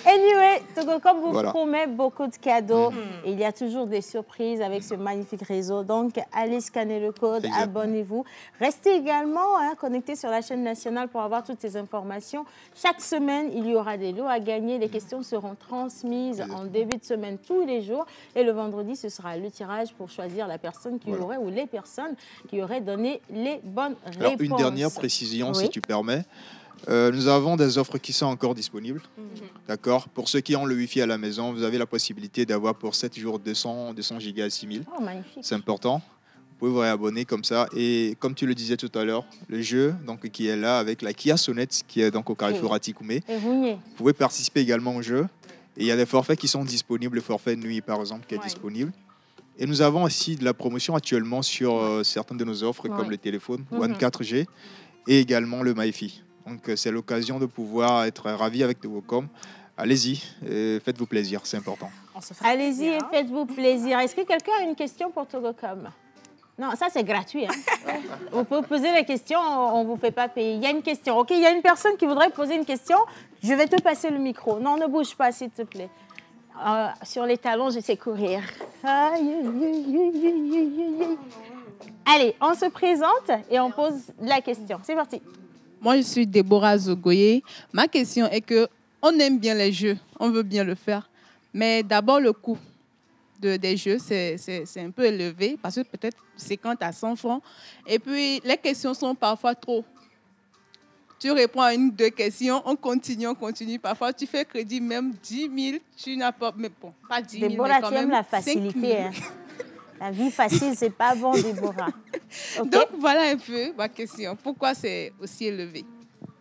Anyway, Togocom vous promet beaucoup de cadeaux. Et il y a toujours des surprises avec ce magnifique réseau. Donc, allez scanner le code, abonnez-vous. Restez également connectés sur la chaîne nationale pour avoir toutes ces informations. Chaque semaine, il y aura des lots à gagner. Les questions seront transmises en début de semaine tous les jours. Et le vendredi, ce sera le tirage pour choisir la personne qui aurait ou les personnes qui auraient donné les bonnes réponses. Alors, une dernière précision, si tu permets. Nous avons des offres qui sont encore disponibles. D'accord. Pour ceux qui ont le Wi-Fi à la maison, vous avez la possibilité d'avoir pour 7 jours 200 gigas à 6000. Oh, magnifique. C'est important. Vous pouvez vous réabonner comme ça. Et comme tu le disais tout à l'heure, le jeu donc, qui est là avec la Kia Sonet, qui est donc au Carrefour Atikoumé. Vous pouvez participer également au jeu. Et il y a des forfaits qui sont disponibles. Le forfait nuit, par exemple, qui est disponible. Et nous avons aussi de la promotion actuellement sur certaines de nos offres, comme le téléphone One 4G et également le MyFi. Donc, c'est l'occasion de pouvoir être ravi avec Togocom. Allez-y, faites-vous plaisir, c'est important. Allez-y et faites-vous plaisir. Est-ce que quelqu'un a une question pour Togocom? Non, ça, c'est gratuit. Hein? Vous pouvez poser la question, on ne vous fait pas payer. Il y a une question. OK, il y a une personne qui voudrait poser une question. Je vais te passer le micro. Non, ne bouge pas, s'il te plaît. Sur les talons, je sais courir. Allez, on se présente et on pose la question. C'est parti. Moi, je suis Déborah Zogoye. Ma question est que on aime bien les jeux, on veut bien le faire. Mais d'abord, le coût des jeux, c'est un peu élevé parce que peut-être 50 à 100 francs. Et puis, les questions sont parfois trop. Tu réponds à une ou deux questions, on continue. Parfois, tu fais crédit même 10 000, tu n'as pas... Mais bon, pas 10 000, Déborah, mais quand tu aimes même la facilité. Hein. La vie facile, c'est pas bon, Déborah. Okay. Donc, voilà un peu ma question. Pourquoi c'est aussi élevé?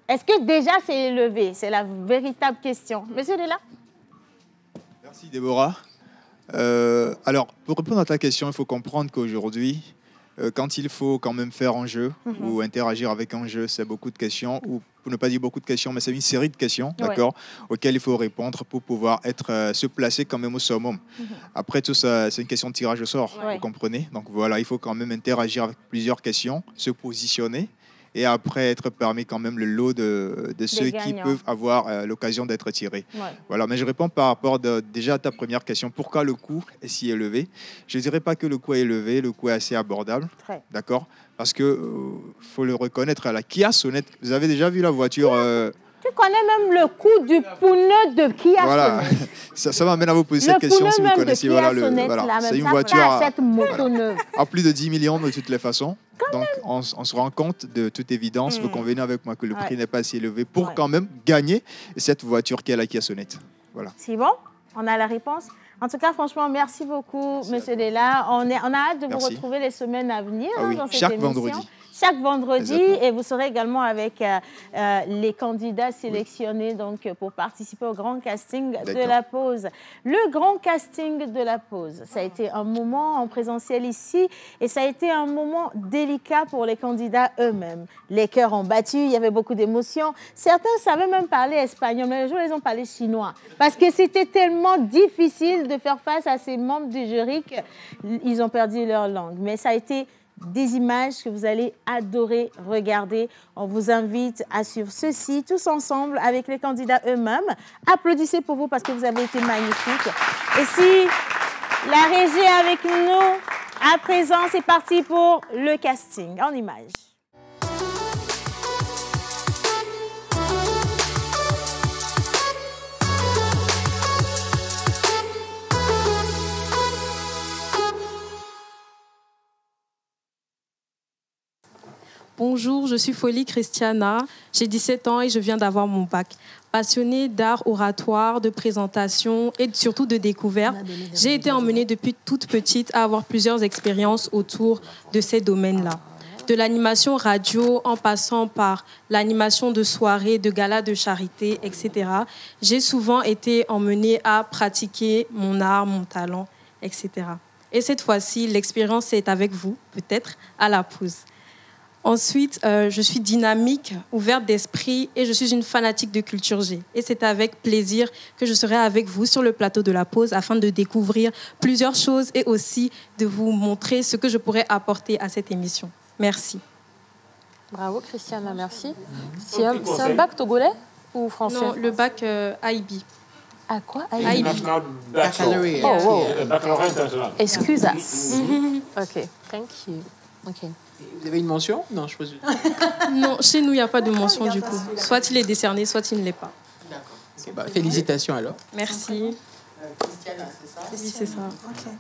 Est-ce que déjà c'est élevé? C'est la véritable question. Monsieur Dela? Merci, Déborah. Alors, pour répondre à ta question, il faut comprendre qu'aujourd'hui, quand il faut quand même faire un jeu ou interagir avec un jeu, c'est beaucoup de questions, ou pour ne pas dire beaucoup de questions, mais c'est une série de questions, d'accord, auxquelles il faut répondre pour pouvoir se placer quand même au summum. Après tout ça, c'est une question de tirage au sort, vous comprenez? Donc voilà, il faut quand même interagir avec plusieurs questions, se positionner, et après être parmi quand même le lot de ceux qui peuvent avoir l'occasion d'être tirés. Voilà, mais je réponds par rapport déjà à ta première question. Pourquoi le coût est si élevé? Je ne dirais pas que le coût est élevé, le coût est assez abordable. D'accord? Parce que faut le reconnaître, à la Kia Sonet, vous avez déjà vu la voiture Tu connais même le coût du pneu de Kia Sonet. Ça m'amène à vous poser cette question si vous connaissez. C'est une voiture à plus de 10 millions de toutes les façons. Donc, on se rend compte de toute évidence, vous convenez avec moi que le prix n'est pas assez élevé pour quand même gagner cette voiture qui est la Kia Sonet. Voilà. C'est bon? On a la réponse? En tout cas, franchement, merci beaucoup, Monsieur Dela. On a hâte de vous retrouver les semaines à venir dans cette émission. Vendredi. Chaque vendredi, et vous serez également avec les candidats sélectionnés donc, pour participer au grand casting de la pause. Le grand casting de la pause, ça a été un moment en présentiel ici et ça a été un moment délicat pour les candidats eux-mêmes. Les cœurs ont battu, il y avait beaucoup d'émotions. Certains savaient même parler espagnol, mais les jours, ils ont parlé chinois parce que c'était tellement difficile de faire face à ces membres du jury qu'ils ont perdu leur langue. Mais ça a été des images que vous allez adorer regarder. On vous invite à suivre ceci tous ensemble avec les candidats eux-mêmes. Applaudissez pour vous parce que vous avez été magnifiques. Et si la régie est avec nous, à présent, c'est parti pour le casting en images. Bonjour, je suis Folie Christiana. J'ai 17 ans et je viens d'avoir mon bac. Passionnée d'art oratoire, de présentation et surtout de découverte, j'ai été emmenée depuis toute petite à avoir plusieurs expériences autour de ces domaines-là. De l'animation radio en passant par l'animation de soirées, de galas de charité, etc. J'ai souvent été emmenée à pratiquer mon art, mon talent, etc. Et cette fois-ci, l'expérience est avec vous, peut-être, à la pause. Ensuite, je suis dynamique, ouverte d'esprit et je suis une fanatique de culture G. Et c'est avec plaisir que je serai avec vous sur le plateau de la pause afin de découvrir plusieurs choses et aussi de vous montrer ce que je pourrais apporter à cette émission. Merci. Bravo, Christiana, merci. C'est un bac togolais ou français? Non, le bac IB. Ah, quoi? IB. Baccalauréat international. Excuse us. OK, thank you. OK. Vous avez une mention? Non, je pose. Non, chez nous, il n'y a pas de mention du coup. Soit il est décerné, soit il ne l'est pas. D'accord. Okay, bah, félicitations alors. Merci. Christiana, c'est ça? Oui, c'est ça. Okay.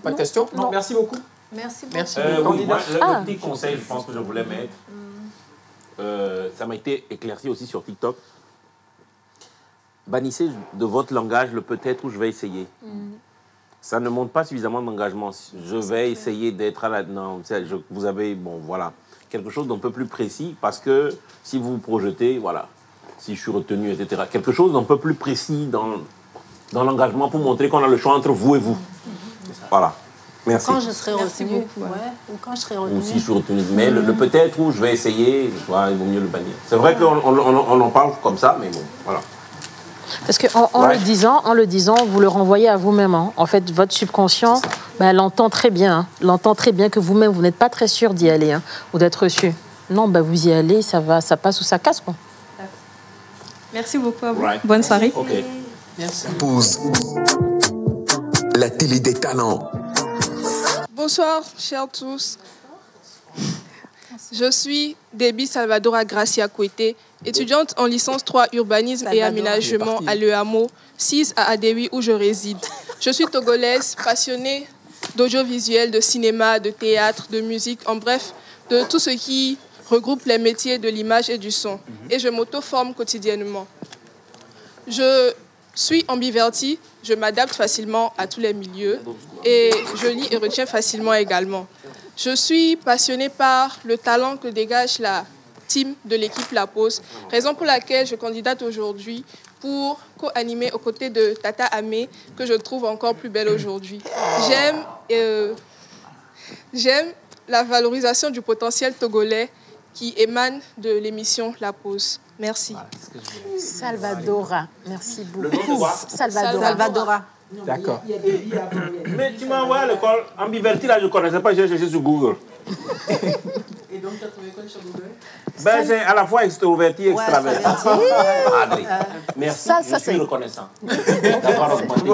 Pas de questions? Non, merci beaucoup. Merci beaucoup. Merci. Oui, moi, le petit conseil, je pense que je voulais mettre, ça m'a été éclairci aussi sur TikTok. Bannissez de votre langage le peut-être ou je vais essayer. Ça ne montre pas suffisamment d'engagement. Je vais essayer d'être à la... Non, vous avez, bon, voilà, quelque chose d'un peu plus précis parce que si vous vous projetez, voilà, si je suis retenu, etc., quelque chose d'un peu plus précis dans l'engagement pour montrer qu'on a le choix entre vous et vous. Voilà. Merci. Quand je serai retenu, ou quand je serai retenu. Ou si je suis retenu. Mais le peut-être ou je vais essayer, il vaut mieux le bannir. C'est vrai qu'on en parle comme ça, mais bon, voilà. Parce qu'en le disant, vous le renvoyez à vous-même. Hein. En fait, votre subconscient, l'entend très bien. Hein. L'entend très bien que vous-même, vous n'êtes pas très sûr d'y aller hein, ou d'être reçu. Non, vous y allez, ça passe ou ça casse. Quoi. Merci beaucoup à vous. Bonne soirée. Okay. Merci. Pause. La télé des talents. Bonsoir, chers tous. Je suis Debbie Salvadora Gracia Kouete, étudiante en licence 3 urbanisme et aménagement à Le Hameau 6 à Adewi où je réside. Je suis togolaise, passionnée d'audiovisuel, de cinéma, de théâtre, de musique, en bref, de tout ce qui regroupe les métiers de l'image et du son. Et je m'auto-forme quotidiennement. Je suis ambivertie, je m'adapte facilement à tous les milieux et je lis et retiens facilement également. Je suis passionnée par le talent que dégage la team de l'équipe La Pause, raison pour laquelle je candidate aujourd'hui pour co-animer aux côtés de Tata Amé, que je trouve encore plus belle aujourd'hui. J'aime la valorisation du potentiel togolais qui émane de l'émission La Pause. Merci. Salvadora, merci beaucoup. Le nom de quoi? Salvadora. D'accord. Mais tu m'as envoyé à l'école ambiverti, là, je ne connaissais pas, j'ai cherché sur Google. Et donc, tu as trouvé quoi sur Google? C'est à la fois extroverti et extraverti. Merci, je suis reconnaissant d'avoir augmenté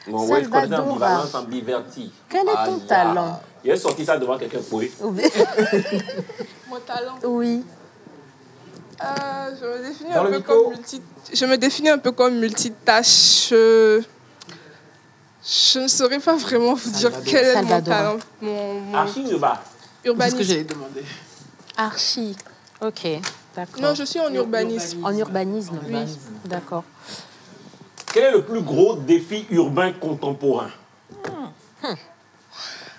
mon ouais, je connais ambivalence, ambiverti. Quel est ton talent? Il a sorti ça devant quelqu'un pour lui. Mon talent? Oui. Je me définis un peu comme multitâche. Je ne saurais pas vraiment vous dire quel est mon talent. Archi ou urbanisme? Urbanisme. C'est ce que j'allais demander. Archi. Ok, d'accord. Non, je suis en urbanisme. En urbanisme? Oui. D'accord. Quel est le plus gros défi urbain contemporain?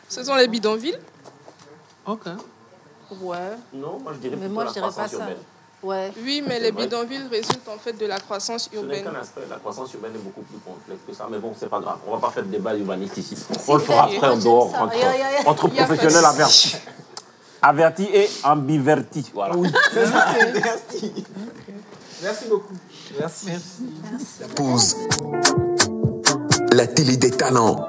Ce sont les bidonvilles. Ok. Ouais. Non, moi je dirais mais moi, je dirais pas ça. Ouais. Oui, mais les bidonvilles résultent en fait de la croissance urbaine. Ce n'est qu'un aspect. La croissance urbaine est beaucoup plus complexe que ça. Mais bon, c'est pas grave. On va pas faire de débat urbaniste ici. On le fera après en dehors entre professionnels avertis. Avertis et ambivertis. Voilà. Oui. Merci. Merci beaucoup. Merci. Pause. La télé des talents.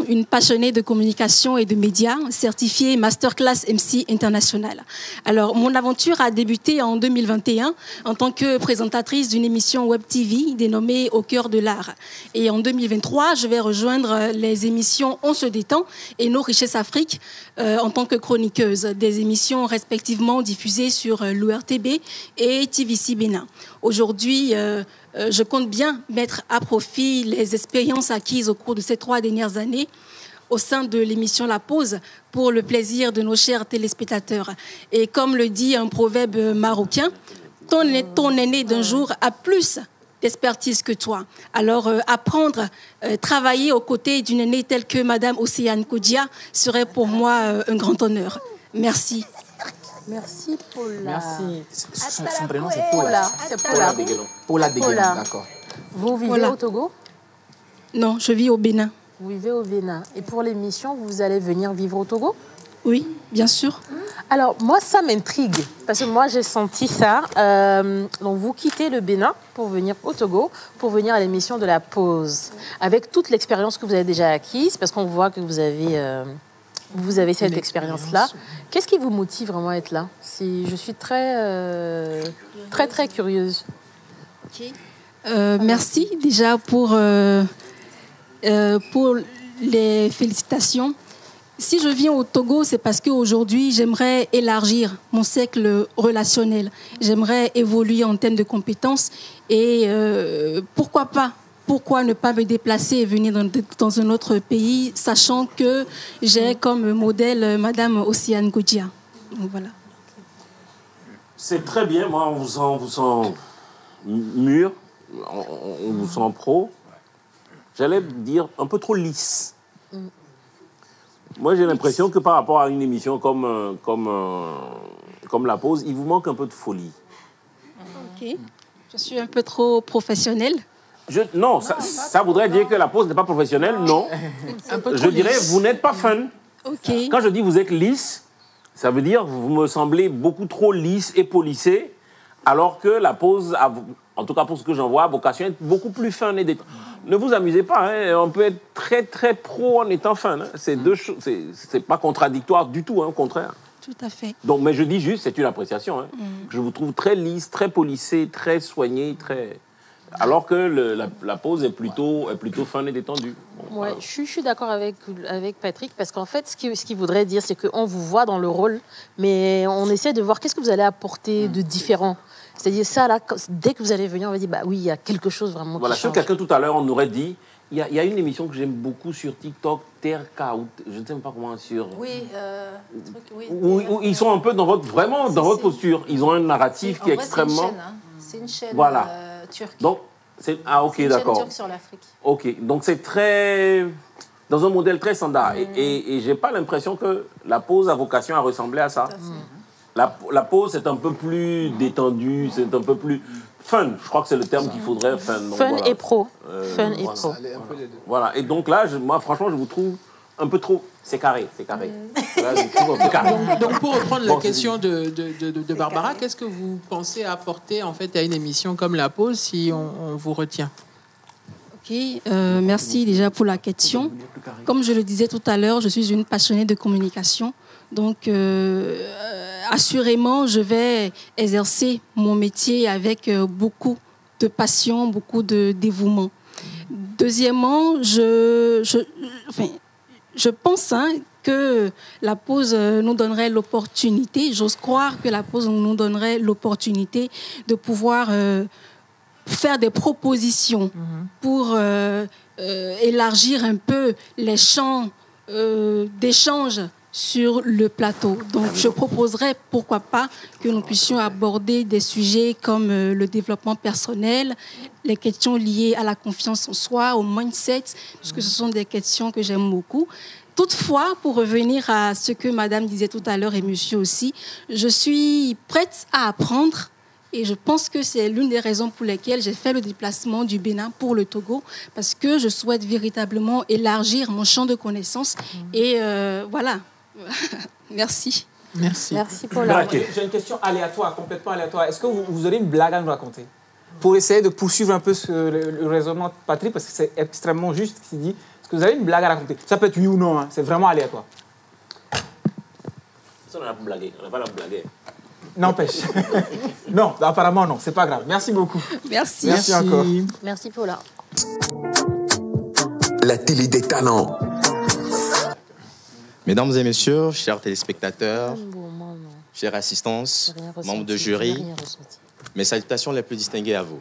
Une passionnée de communication et de médias, certifiée Masterclass MC International. Alors, mon aventure a débuté en 2021 en tant que présentatrice d'une émission Web TV dénommée Au cœur de l'art. Et en 2023, je vais rejoindre les émissions On se détend et Nos richesses Afrique en tant que chroniqueuse. Des émissions respectivement diffusées sur l'ORTB et TVC Bénin. Aujourd'hui, je compte bien mettre à profit les expériences acquises au cours de ces 3 dernières années au sein de l'émission La Pause pour le plaisir de nos chers téléspectateurs. Et comme le dit un proverbe marocain, ton aîné d'un jour a plus d'expertise que toi. Alors, apprendre, travailler aux côtés d'une aînée telle que Madame Océane Kodia serait pour moi un grand honneur. Merci. Merci, Paula. Merci. Son prénom, c'est Paula. C'est Paula. Paula Degueno, Paula. d'accord. Vous vivez Voilà. au Togo? Non, je vis au Bénin. Vous vivez au Bénin. Et pour l'émission, vous allez venir vivre au Togo? Oui, bien sûr. Alors, moi, ça m'intrigue. Parce que moi, j'ai senti ça. Donc, vous quittez le Bénin pour venir au Togo, pour venir à l'émission de La Pause. Avec toute l'expérience que vous avez déjà acquise, parce qu'on voit que vous avez cette expérience-là. Qu'est-ce qui vous motive vraiment à être là? Je suis très curieuse. Merci déjà pour les félicitations. Si je viens au Togo, c'est parce qu'aujourd'hui, j'aimerais élargir mon cercle relationnel. J'aimerais évoluer en termes de compétences. Et pourquoi pas? Pourquoi ne pas me déplacer et venir dans un autre pays, sachant que j'ai comme modèle Madame Océane Kodia. Donc voilà. C'est très bien. Moi, on vous sent mûr, on vous sent pro. J'allais dire un peu trop lisse. Moi, j'ai l'impression que par rapport à une émission comme La Pause, il vous manque un peu de folie. Ok. Je suis un peu trop professionnelle. Non, ça voudrait dire que La Pause n'est pas professionnelle, non. Je dirais, vous n'êtes pas fun. Okay. Quand je dis vous êtes lisse, ça veut dire vous me semblez beaucoup trop lisse et polissé, alors que La Pause, en tout cas pour ce que j'en vois, a vocation à être beaucoup plus fun et détente. Ne vous amusez pas, hein, on peut être très très pro en étant fun. Hein. C'est deux choses, c'est pas contradictoire du tout, hein, au contraire. Tout à fait. Donc, mais je dis juste, c'est une appréciation. Hein. Je vous trouve très lisse, très polissé, très soigné, très... Alors que la pause est plutôt fun et détendue. Bon, Ouais, je suis d'accord avec Patrick, parce qu'en fait, ce qu'il voudrait dire, c'est qu'on vous voit dans le rôle, mais on essaie de voir qu'est-ce que vous allez apporter de différent. C'est-à-dire ça, là, dès que vous allez venir, on va dire, bah oui, il y a quelque chose vraiment voilà, qui sur change. quelqu'un tout à l'heure, on aurait dit, il y a une émission que j'aime beaucoup sur TikTok, Terka, ou je ne sais même pas comment, sur... Oui, où ils sont un peu dans votre posture. Ils ont un narratif qui est extrêmement... C'est une chaîne voilà. turque. Donc, ok, d'accord. C'est une chaîne turque sur l'Afrique. Ok, donc c'est très... dans un modèle très standard. Et j'ai pas l'impression que La Pause a vocation à ressembler à ça. La Pause, c'est un peu plus détendu, c'est un peu plus... Fun, je crois que c'est le terme qu'il faudrait. Fun, donc, Fun voilà. et pro. Fun et voilà. pro. Voilà, et donc là, moi, franchement, je vous trouve un peu trop... C'est carré, c'est carré. Là, je trouve un peu carré. Donc, pour reprendre la question de Barbara, qu'est-ce que vous pensez apporter en fait à une émission comme La Pause si on vous retient? Ok, merci déjà pour la question. Comme je le disais tout à l'heure, je suis une passionnée de communication. Donc, assurément, je vais exercer mon métier avec beaucoup de passion, beaucoup de dévouement. Deuxièmement, je pense que La Pause nous donnerait l'opportunité, j'ose croire que La Pause nous donnerait l'opportunité de pouvoir faire des propositions pour élargir un peu les champs d'échange sur le plateau. Donc, je proposerais, pourquoi pas, que nous puissions aborder des sujets comme le développement personnel, les questions liées à la confiance en soi, au mindset, parce que ce sont des questions que j'aime beaucoup. Toutefois, pour revenir à ce que madame disait tout à l'heure et monsieur aussi, je suis prête à apprendre. Et je pense que c'est l'une des raisons pour lesquelles j'ai fait le déplacement du Bénin pour le Togo, parce que je souhaite véritablement élargir mon champ de connaissances. Et voilà. Merci. Merci. Merci, Paula. J'ai une question aléatoire, complètement aléatoire. Est-ce que vous aurez une blague à nous raconter pour essayer de poursuivre un peu le raisonnement de Patrick, parce que c'est extrêmement juste ce qu'il dit. Est-ce que vous avez une blague à raconter? Ça peut être oui ou non, hein. C'est vraiment aléatoire. Ça, on va blaguer. On va la blaguer. N'empêche. Non, apparemment non, c'est pas grave. Merci beaucoup. Merci. Merci encore. Merci, Paula. La télé des talents. Mesdames et messieurs, chers téléspectateurs, chères assistances, membres de jury, mes salutations les plus distinguées à vous.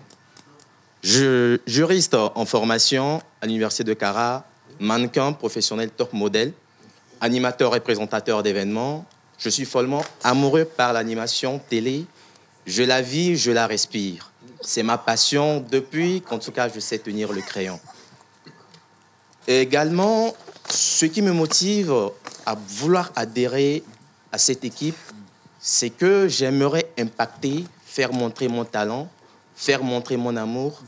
Juriste en formation à l'Université de Cara, mannequin professionnel top modèle, animateur et présentateur d'événements. Je suis follement amoureux par l'animation télé. Je la vis, je la respire. C'est ma passion depuis qu'en tout cas je sais tenir le crayon. Et également, ce qui me motive à vouloir adhérer à cette équipe, c'est que j'aimerais impacter, faire montrer mon talent, faire montrer mon amour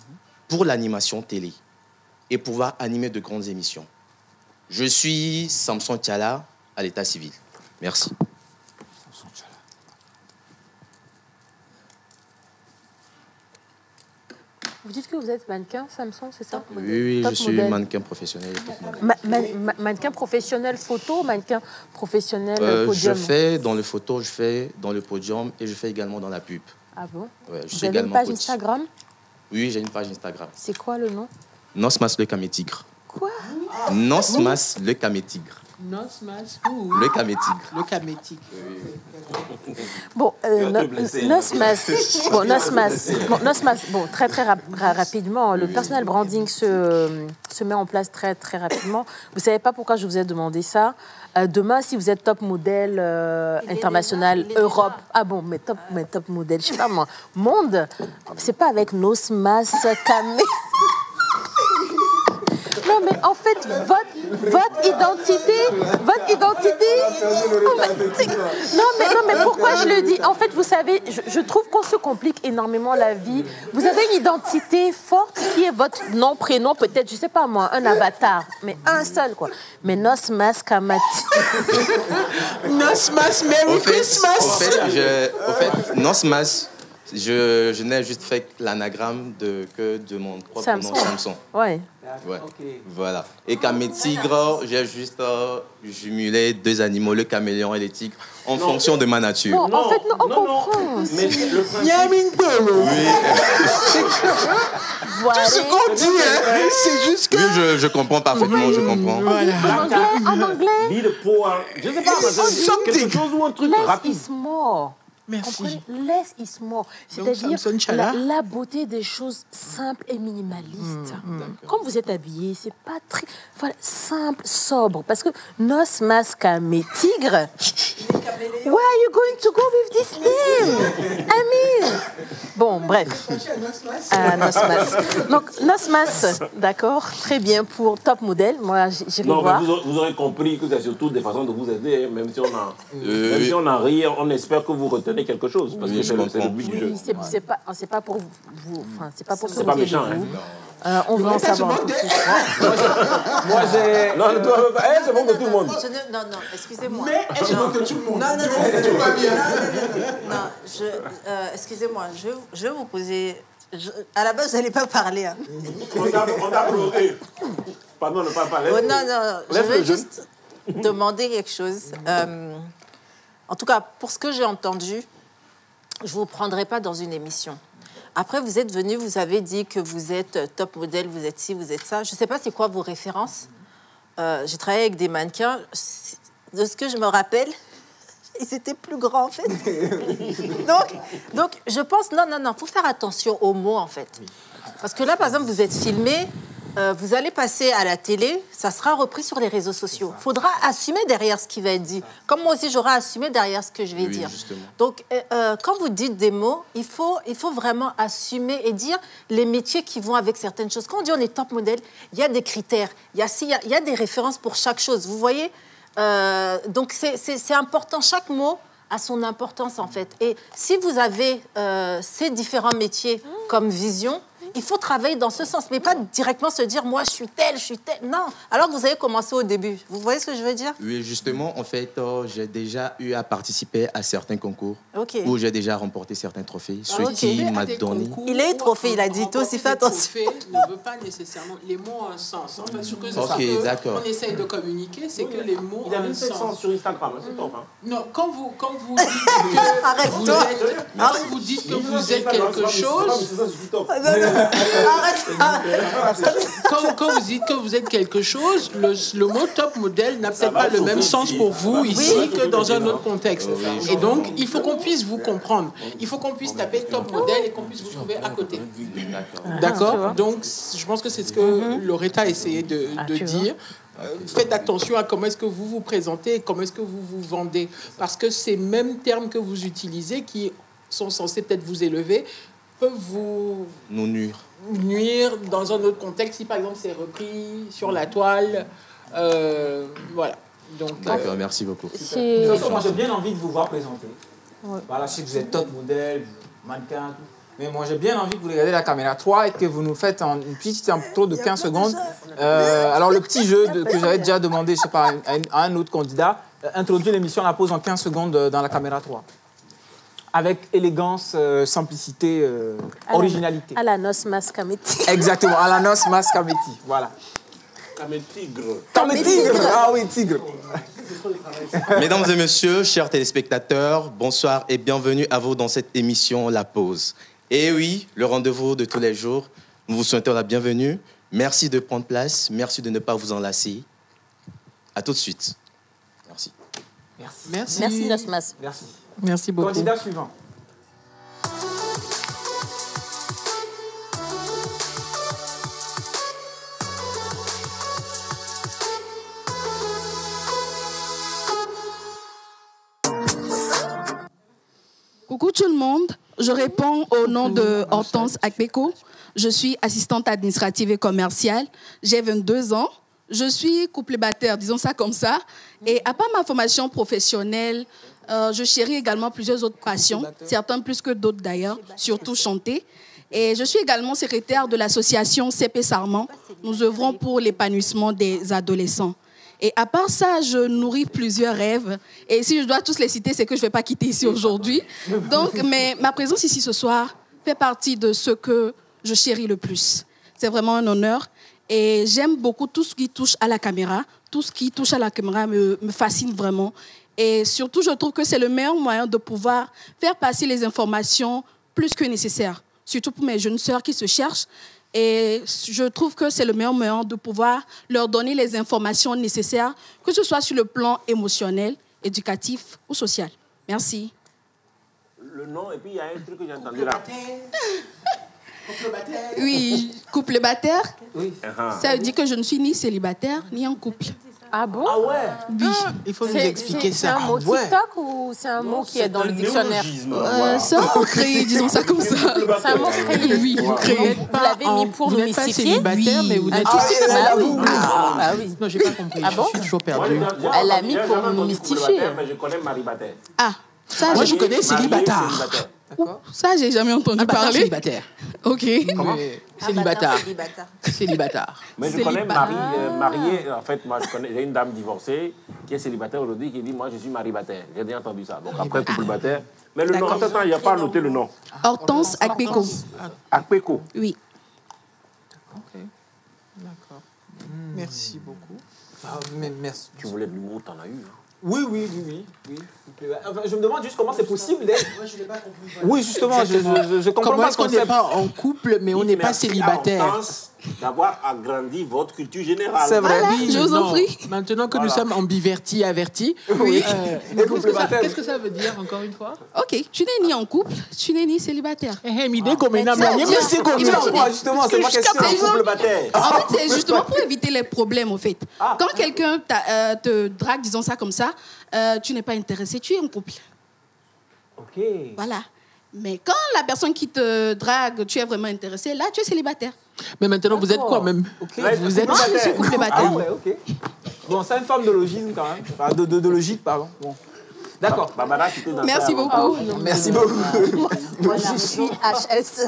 pour l'animation télé et pouvoir animer de grandes émissions. Je suis Samson Tchala à l'état civil. Merci. Vous dites que vous êtes mannequin, Samson, c'est ça? Oui, je suis mannequin professionnel. Mannequin professionnel photo, mannequin professionnel podium? Je fais dans le photo, je fais dans le podium et je fais également dans la pub. Ah bon? Ouais, vous avez une page Instagram? Oui, j'ai une page Instagram. C'est quoi le nom? Nosmas le Camétigre. Quoi? Nosmas le Camétigre. Nosmas le Camétigre. Le Camétigre. Bon, Nosmas, bon, très rapidement, le personal branding se met en place très rapidement. Vous savez pas pourquoi je vous ai demandé ça. Demain, si vous êtes top modèle international, Europe, ah bon, mais top modèle, je sais pas moi, monde, c'est pas avec Nosmas Camé. Non, mais en fait, votre identité. Non, mais pourquoi je le dis? En fait, vous savez, je trouve qu'on se complique énormément la vie. Vous avez une identité forte qui est votre nom, prénom, peut-être, je sais pas moi, un avatar, mais un seul, quoi. Mais Nosmas Kamati. Nosmas, Merry Christmas. En fait, Nosmas. Je n'ai juste fait l'anagramme de mon propre nom, Samson. Ouais. Okay. Voilà. Et Camétigre, j'ai juste jumelé deux animaux, le caméléon et les tigres, en fonction de ma nature. Non, en fait, on comprend. Mais le principe... Oui. Voilà. Tout ce qu'on dit, hein, c'est juste que... Oui, je comprends parfaitement, je comprends. Voilà. En anglais. Je sais pas, quelque chose ou un truc rapide. Less is more. Merci. Less is more. C'est-à-dire la beauté des choses simples et minimalistes. Comme vous êtes habillé, c'est pas très simple, sobre. Parce que Nosmas Camétigre. Where are you going to go with this name? I mean. Bon, bref. Nosmas. Donc, Nosmas, d'accord, très bien pour top modèle. Moi, j'irai voir. Non, mais vous aurez compris que c'est surtout des façons de vous aider. Même si on a ri, on espère que vous retenez quelque chose, parce que c'est le but du jeu. C'est pas pour vous, enfin, c'est pas pour c'est pas méchant, hein. On veut en savoir un peu plus. Moi, j'ai... Non, c'est bon que tout le monde. Non, excusez-moi. Mais elle se moque de tout le monde. Non. Tout va bien. Non, excusez-moi, je vais vous poser... à la base, vous n'allez pas parler. Hein. On t'a bloqué. Pardon, ne pas parler. Non, je vais juste demander quelque chose. En tout cas, pour ce que j'ai entendu, je ne vous prendrai pas dans une émission. Après, vous êtes venu, vous avez dit que vous êtes top modèle, vous êtes ci, vous êtes ça. Je ne sais pas c'est quoi vos références. J'ai travaillé avec des mannequins. De ce que je me rappelle, ils étaient plus grands, en fait. donc, je pense, non, il faut faire attention aux mots, en fait. Parce que là, par exemple, vous êtes filmé, vous allez passer à la télé, ça sera repris sur les réseaux sociaux. Il faudra assumer derrière ce qui va être dit. Comme moi aussi, j'aurai assumé derrière ce que je vais dire. Justement. Donc, quand vous dites des mots, il faut vraiment assumer et dire les métiers qui vont avec certaines choses. Quand on dit on est top modèle, il y a des critères, il y a des références pour chaque chose. Vous voyez, donc c'est important. Chaque mot a son importance, en fait. Et si vous avez ces différents métiers comme vision, il faut travailler dans ce sens, mais pas directement se dire, moi, je suis tel. Non, alors que vous avez commencé au début. Vous voyez ce que je veux dire? Oui, justement, en fait, j'ai déjà eu à participer à certains concours où j'ai déjà remporté certains trophées, ce qui m'a donné... Il a eu trophée, il a dit, toi aussi, fais attention. Le trophée ne veut pas nécessairement... Les mots ont un sens. En fait, ce que on essaye de communiquer, c'est que les mots ont un sens. Il a mis 700 sur Instagram, c'est top. Non, quand vous dites que vous êtes quelque chose... Quand vous dites que vous êtes quelque chose, le mot top modèle n'a peut-être pas le même sens pour vous ici que dans un autre contexte. Et donc, il faut qu'on puisse vous comprendre. Il faut qu'on puisse taper top modèle et qu'on puisse vous trouver à côté. D'accord? Donc, je pense que c'est ce que Loretta a essayé de dire. Faites attention à comment est-ce que vous vous présentez et comment est-ce que vous vous vendez. Parce que ces mêmes termes que vous utilisez, qui sont censés peut-être vous élever, peuvent vous nous nuire dans un autre contexte, si par exemple c'est repris sur la toile. Voilà. Donc, d'accord, merci beaucoup. Moi, j'ai bien envie de vous voir présenter. Voilà, je sais que vous êtes top modèle, mannequin, tout. Mais moi, j'ai bien envie que vous regardiez la caméra 3 et que vous nous faites une petite intro de 15 secondes. Alors, le petit jeu que j'avais déjà demandé, je sais pas, à un autre candidat, introduire l'émission à la pause en 15 secondes dans la caméra 3. Avec élégance, simplicité, originalité. À la noce Mascametti. Exactement, à la noce Mascametti. Voilà. Tigre. Tigre. Ah oui, tigre. Mesdames et messieurs, chers téléspectateurs, bonsoir et bienvenue à vous dans cette émission La Pause. Et oui, le rendez-vous de tous les jours. Nous vous souhaitons la bienvenue. Merci de prendre place. Merci de ne pas vous enlacer. À tout de suite. Merci. Merci. Merci, Nosmas. Merci. Merci beaucoup. Candidat suivant. Coucou tout le monde, je réponds au nom de Hortense Akpeko. Je suis assistante administrative et commerciale. J'ai 22 ans. Je suis couple-bataire, disons ça comme ça. Et à part ma formation professionnelle, je chéris également plusieurs autres passions, certains plus que d'autres d'ailleurs, surtout chanter. Et je suis également secrétaire de l'association CP Sarment. Nous œuvrons pour l'épanouissement des adolescents. Et à part ça, je nourris plusieurs rêves. Et si je dois tous les citer, c'est que je ne vais pas quitter ici aujourd'hui. Donc, mais ma présence ici ce soir fait partie de ce que je chéris le plus. C'est vraiment un honneur. Et j'aime beaucoup tout ce qui touche à la caméra. Tout ce qui touche à la caméra me fascine vraiment. Et surtout, je trouve que c'est le meilleur moyen de pouvoir faire passer les informations plus que nécessaires. Surtout pour mes jeunes sœurs qui se cherchent. Et je trouve que c'est le meilleur moyen de pouvoir leur donner les informations nécessaires, que ce soit sur le plan émotionnel, éducatif ou social. Merci. Le nom, et puis il y a un truc que j'ai entendu là. Oui, couple bataire. Oui. Ça veut dire que je ne suis ni célibataire, ni en couple. Ah bon? Ah ouais. Oui. Il faut nous expliquer ça. C'est un mot TikTok ou c'est un mot qui est dans le dictionnaire? C'est un mot créé, disons ça comme ça. C'est un mot créé. Oui, créé. Vous l'avez mis pour nous mystifier? Célibataire, mais vous êtes oui. Non, j'ai pas compris. Ah bon? Je suis toujours perdu. Elle l'a mis pour nous mystifier. Mais je connais maribataire. Ah, ça, moi je connais célibataire. Ça, j'ai jamais entendu parler. Célibataire. Ok. Comment? Célibataire. Célibataire. Mais je connais marié. En fait, moi, j'ai une dame divorcée qui est célibataire aujourd'hui qui dit moi, je suis maribataire. J'ai bien entendu ça. Donc après, couple-bataire. Mais le nom, attends, il n'y a pas noté le nom. Hortense Akpeko. Akpeko. Oui. Ok. D'accord. Merci beaucoup. Merci. Tu voulais de l'humour, t'en as eu. Oui. Enfin, je me demande juste comment c'est possible d'être... Moi, je n'ai pas compris. Oui, justement, je comprends comment pas est-ce qu'on n'est pas en couple, mais on n'est pas célibataire? D'avoir agrandi votre culture générale. C'est vrai. Voilà, je vous en prie. Maintenant que nous sommes ambivertis, avertis. Oui. Qu'est-ce que ça veut dire, encore une fois? Ok, tu n'es ni en couple, tu n'es ni célibataire. Justement, c'est ma question. Couple-bataire. En fait, c'est justement pour éviter les problèmes, en fait. Quand quelqu'un te drague, disons ça comme ça, tu n'es pas intéressé, tu es en couple. Ok. Voilà. Mais quand la personne qui te drague, tu es vraiment intéressé, là, tu es célibataire. Mais maintenant, vous êtes quoi même? Vous êtes je suis couple bataire. Ah ouais, ok. Bon, c'est une forme de logisme quand même. Enfin, de logique, pardon. Bon. D'accord. Barbara, tu t'es dans Merci ça, beaucoup. Merci beaucoup. Moi, je suis HS.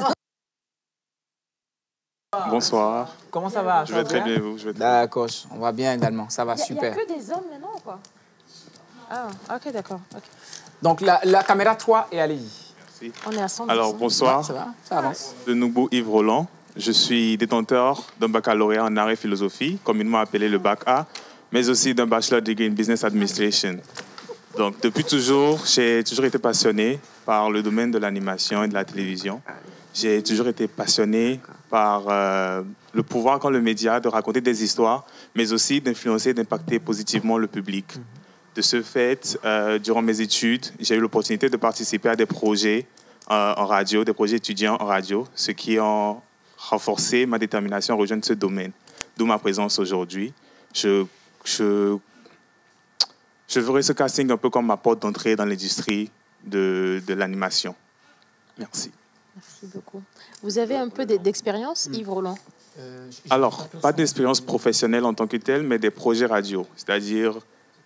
Bonsoir. Comment ça va? Je vais très bien, vous? D'accord, on va bien également. Ça va super. Il n'y a que des hommes maintenant ou quoi? Ah, ok, d'accord. Okay. Donc, la caméra 3 et allez-y. On est à 100%. Alors, bonsoir. Ça va? Ça avance. De nouveau, Yves Roland. Je suis détenteur d'un baccalauréat en arts et philosophie, communément appelé le Bac A, mais aussi d'un bachelor degree in business administration. Donc, depuis toujours, j'ai toujours été passionné par le domaine de l'animation et de la télévision. J'ai toujours été passionné par le pouvoir qu'ont le média de raconter des histoires, mais aussi d'influencer, d'impacter positivement le public. De ce fait, durant mes études, j'ai eu l'opportunité de participer à des projets en radio, des projets étudiants en radio, ce qui a renforcé ma détermination à rejoindre ce domaine, d'où ma présence aujourd'hui. Je verrai ce casting un peu comme ma porte d'entrée dans l'industrie de l'animation. Merci. Merci beaucoup. Vous avez un peu d'expérience, Yves Roland? Alors, pas d'expérience professionnelle en tant que telle, mais des projets radio, c'est-à-dire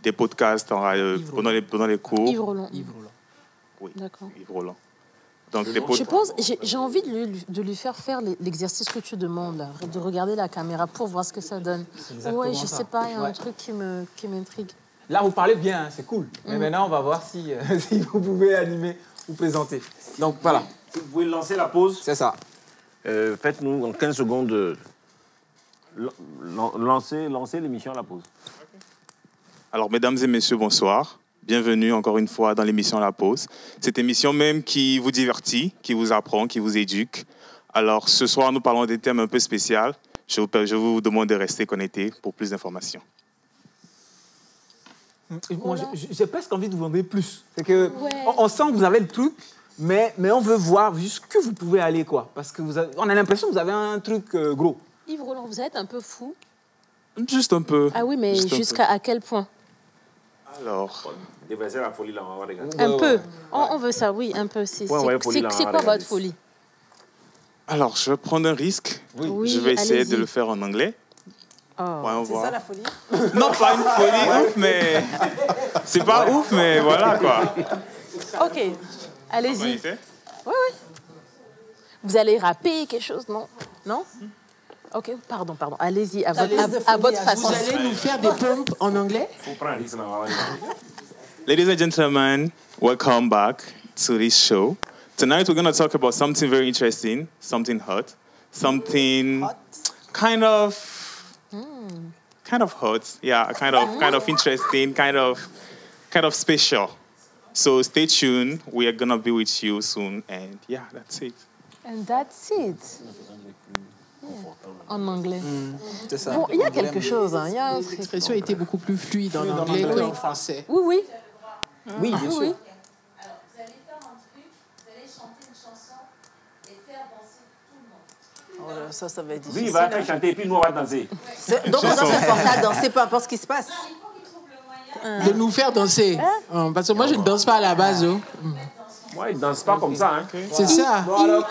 des podcasts pendant les cours. Yves Roland. Oui, d'accord. Yves Roland. Donc, Je pense, j'ai envie de lui faire l'exercice que tu demandes, là, de regarder la caméra pour voir ce que ça donne. Oui, je sais pas, il y a un truc qui m'intrigue. Là, vous parlez bien, hein, c'est cool. Mais maintenant, on va voir si, si vous pouvez animer ou présenter. Donc, voilà. Vous pouvez lancer la pause. C'est ça. Faites-nous en 15 secondes lancer l'émission à la pause. Alors, mesdames et messieurs, bonsoir. Bienvenue encore une fois dans l'émission La Pause. Cette émission même qui vous divertit, qui vous apprend, qui vous éduque. Alors, ce soir, nous parlons des thèmes un peu spéciaux. Je vous demande de rester connectés pour plus d'informations. Moi, j'ai presque envie de vous demander plus. C'est que on sent que vous avez le truc, mais on veut voir jusqu'où vous pouvez aller, quoi. Parce que on a l'impression que vous avez un truc gros. Yves Roland, vous êtes un peu fou? Juste un peu. Ah oui, mais jusqu'à quel point? Alors... Déverser la folie, là, on va regarder. Un peu. On veut ça, oui, un peu. C'est quoi votre folie? Alors, je vais prendre un risque. Oui, je vais essayer de le faire en anglais. Oh. C'est ça la folie? Non, pas une folie ouf, mais... C'est pas ouf, mais voilà, quoi. OK, allez-y. Oui. Vous allez rapper quelque chose, non? Non? OK, pardon. Allez-y, à votre façon. Vous allez nous faire des pompes en anglais? Ladies and gentlemen, welcome back to this show. Tonight we're going to talk about something very interesting, something hot, something kind of hot, yeah, kind of interesting, kind of special. So stay tuned. We are going to be with you soon, and yeah, that's it. And that's it. En anglais. C'est ça. Bon, il y a quelque chose. Hein. L'expression était beaucoup plus fluide en anglais qu'en français. Oui. Oui, bien sûr. Vous allez faire un truc, vous allez chanter une chanson et faire danser tout le monde. Oh là, ça va être difficile. Lui, il va faire chanter et puis nous, on va danser. Donc, on doit se forcer à danser, peu importe ce qui se passe. De nous faire danser. Parce que moi, je ne danse pas à la base. Moi, il ne danse pas comme ça. Hein. C'est ça. Bon, alors,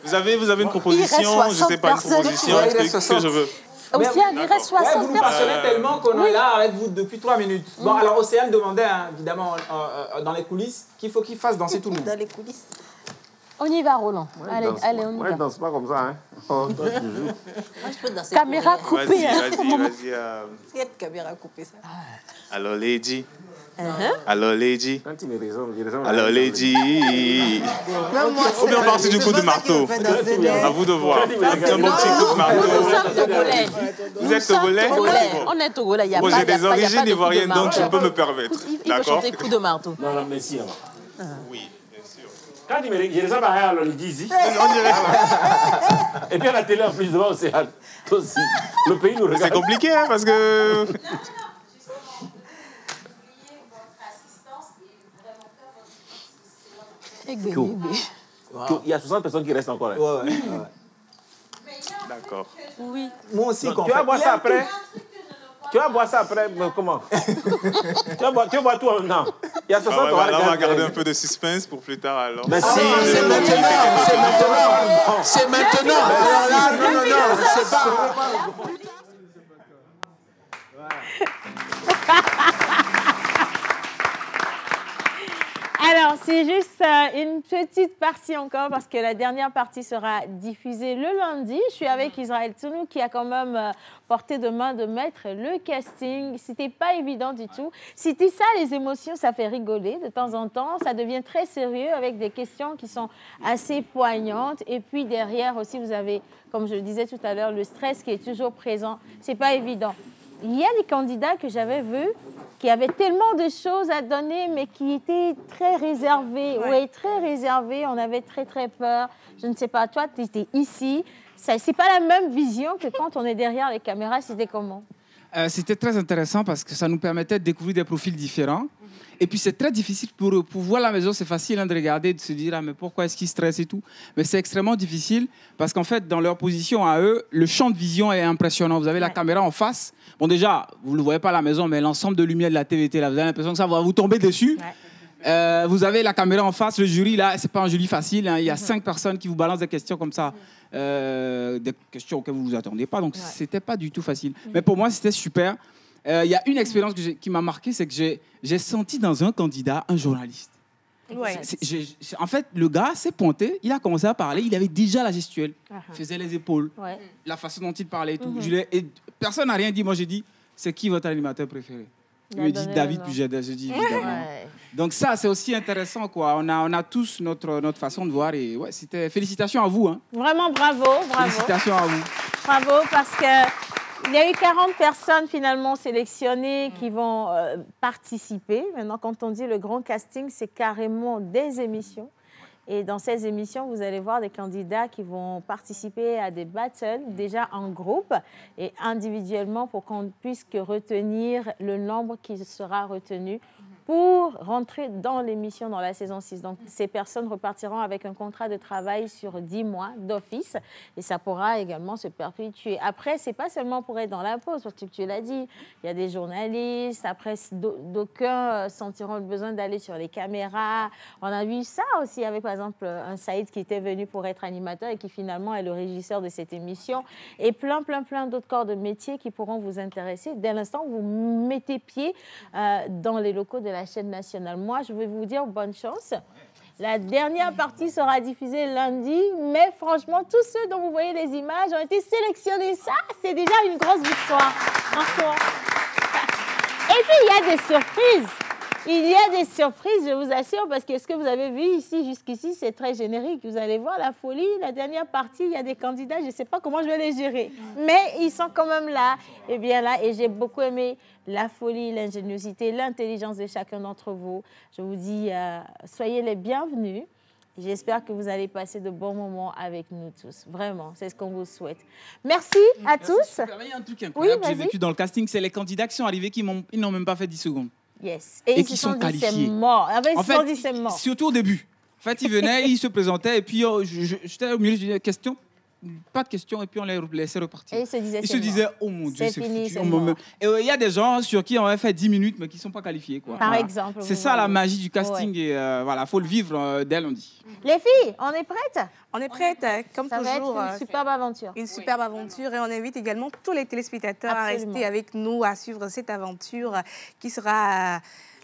vous avez une proposition, je ne sais pas, une proposition, un truc que je veux. Océane, il reste 60 vous nous passionnez tellement qu'on est là avec vous depuis 3 minutes. Bon, alors Océane demandait, hein, évidemment, dans les coulisses, qu'il faut qu'il fasse danser tout le monde. Dans les coulisses. On y va, Roland. Allez, on y va. Moi, je ne danse pas comme ça. Hein. Oh, toi, tu joues. Moi, je peux danser. Caméra coupée. Vas-y. Quelle caméra coupée, ça? Alors, Lady. Alors, Lady. Quand il me raisonne, alors, Lady. Ou bien on part du coup de marteau. À vous de voir. Un bon petit coup de marteau. Vous êtes togolais? On est togolais. Bon, j'ai des origines ivoiriennes, donc je peux me permettre. Il faut chanter coup de marteau. Non, mais si. Oui, bien sûr. Quand il me raisonne, alors il dit ici. On dirait. Et puis à la télé, en plus, devant, c'est aussi. Le pays nous regarde. C'est compliqué, hein, parce que... Cool. Il y a 60 personnes qui restent encore. Là. Ouais. D'accord. Oui. Moi aussi, tu vas boire ça après. Tu vas boire ça après, comment? Tu vas boire tout en même temps. Il y a 60 là, on va garder un peu de suspense pour plus tard, alors. Mais si, c'est maintenant. C'est maintenant. Non, c'est pas... Alors, c'est juste une petite partie encore parce que la dernière partie sera diffusée le lundi. Je suis avec Israël Tsounou qui a quand même porté de main de maître le casting. C'était pas évident du tout. C'était ça, les émotions, ça fait rigoler de temps en temps. Ça devient très sérieux avec des questions qui sont assez poignantes. Et puis derrière aussi, vous avez, comme je le disais tout à l'heure, le stress qui est toujours présent. C'est pas évident. il y a des candidats que j'avais vus qui avaient tellement de choses à donner, mais qui étaient très réservés. Oui, très réservés. On avait très, très peur. Je ne sais pas, toi, tu étais ici. Ce n'est pas la même vision que quand on est derrière les caméras. C'était comment? C'était très intéressant parce que ça nous permettait de découvrir des profils différents. Et puis, c'est très difficile pour voir la maison. C'est facile de regarder, de se dire, ah, mais pourquoi est-ce qu'ils stressent et tout. Mais c'est extrêmement difficile parce qu'en fait, dans leur position à eux, le champ de vision est impressionnant. Vous avez la caméra en face. Bon, déjà, vous ne le voyez pas à la maison, mais l'ensemble de lumière de la TVT, là, vous avez l'impression que ça va vous tomber dessus. Vous avez la caméra en face, le jury, là, c'est pas un jury facile. Hein. Il y a 5 personnes qui vous balancent des questions comme ça. Des questions auxquelles vous ne vous attendez pas. Donc, c'était pas du tout facile. Mais pour moi, c'était super. Il y a une expérience qui m'a marqué, c'est que j'ai senti dans un candidat un journaliste. Ouais. En fait, le gars s'est pointé, il a commencé à parler, il avait déjà la gestuelle, il faisait les épaules, la façon dont il parlait et tout. Et personne n'a rien dit. Moi, j'ai dit, c'est qui votre animateur préféré? Il me dit David Pujeda. Je dis évidemment. Donc ça, c'est aussi intéressant, quoi. On a tous notre façon de voir. Et ouais, c'était félicitations à vous. Hein. Vraiment, bravo, bravo. Félicitations à vous. Bravo, parce qu'il y a eu 40 personnes finalement sélectionnées qui vont participer. Maintenant, quand on dit le grand casting, c'est carrément des émissions. Et dans ces émissions, vous allez voir des candidats qui vont participer à des battles, déjà en groupe et individuellement, pour qu'on puisse retenir le nombre qui sera retenu pour rentrer dans l'émission dans la saison 6. Donc, ces personnes repartiront avec un contrat de travail sur 10 mois d'office et ça pourra également se perpétuer. Après, ce n'est pas seulement pour être dans la pause, parce que tu l'as dit, il y a des journalistes, après, d'aucuns sentiront le besoin d'aller sur les caméras. On a vu ça aussi avec, par exemple, un Saïd qui était venu pour être animateur et qui finalement est le régisseur de cette émission. Et plein d'autres corps de métier qui pourront vous intéresser dès l'instant où vous mettez pied dans les locaux de la chaîne nationale. Moi, je vais vous dire bonne chance. La dernière partie sera diffusée lundi, mais franchement, tous ceux dont vous voyez les images ont été sélectionnés. Ça, c'est déjà une grosse victoire. Et puis, il y a des surprises. Il y a des surprises, je vous assure, parce que ce que vous avez vu ici, jusqu'ici, c'est très générique. Vous allez voir la folie, la dernière partie, il y a des candidats, je ne sais pas comment je vais les gérer. Mais ils sont quand même là, et bien là, et j'ai beaucoup aimé la folie, l'ingéniosité, l'intelligence de chacun d'entre vous. Je vous dis, soyez les bienvenus. J'espère que vous allez passer de bons moments avec nous tous. Vraiment, c'est ce qu'on vous souhaite. Merci à tous. Il y a un truc incroyable que j'ai vécu dans le casting, c'est les candidats qui sont arrivés, ils n'ont même pas fait 10 secondes. Yes. Et ils qui se sont qualifiés. Dit, c'est mort. En fait, surtout au début. En fait, ils venaient, ils se présentaient, et puis j'étais au milieu, je disais, question, pas de questions, et puis on les laissait repartir. Et ils se disaient, oh mon Dieu, c'est fini, foutu. c'est mort. Et il y a des gens sur qui on avait fait 10 minutes, mais qui ne sont pas qualifiés. Quoi. Par exemple. C'est ça la magie du casting, et voilà, il faut le vivre dès lundi. Les filles, on est prêtes? On est prêtes, comme ça toujours. Va être une superbe aventure. Une superbe aventure, et on invite également tous les téléspectateurs à rester avec nous, à suivre cette aventure qui sera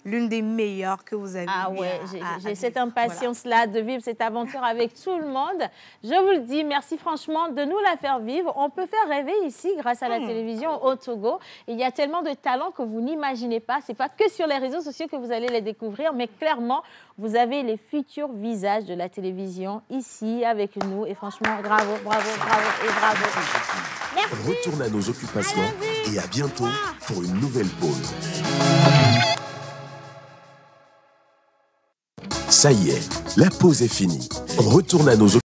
l'une des meilleures que vous avez. Ah ouais, j'ai cette impatience-là de vivre cette aventure avec tout le monde. Je vous le dis, merci franchement de nous la faire vivre. On peut faire rêver ici grâce à la télévision au Togo. Il y a tellement de talents que vous n'imaginez pas. Ce n'est pas que sur les réseaux sociaux que vous allez les découvrir, mais clairement, vous avez les futurs visages de la télévision ici avec nous. Et franchement, bravo, bravo, bravo et bravo. Merci. On retourne à nos occupations et à bientôt pour une nouvelle pause. Ça y est, la pause est finie. On retourne à nos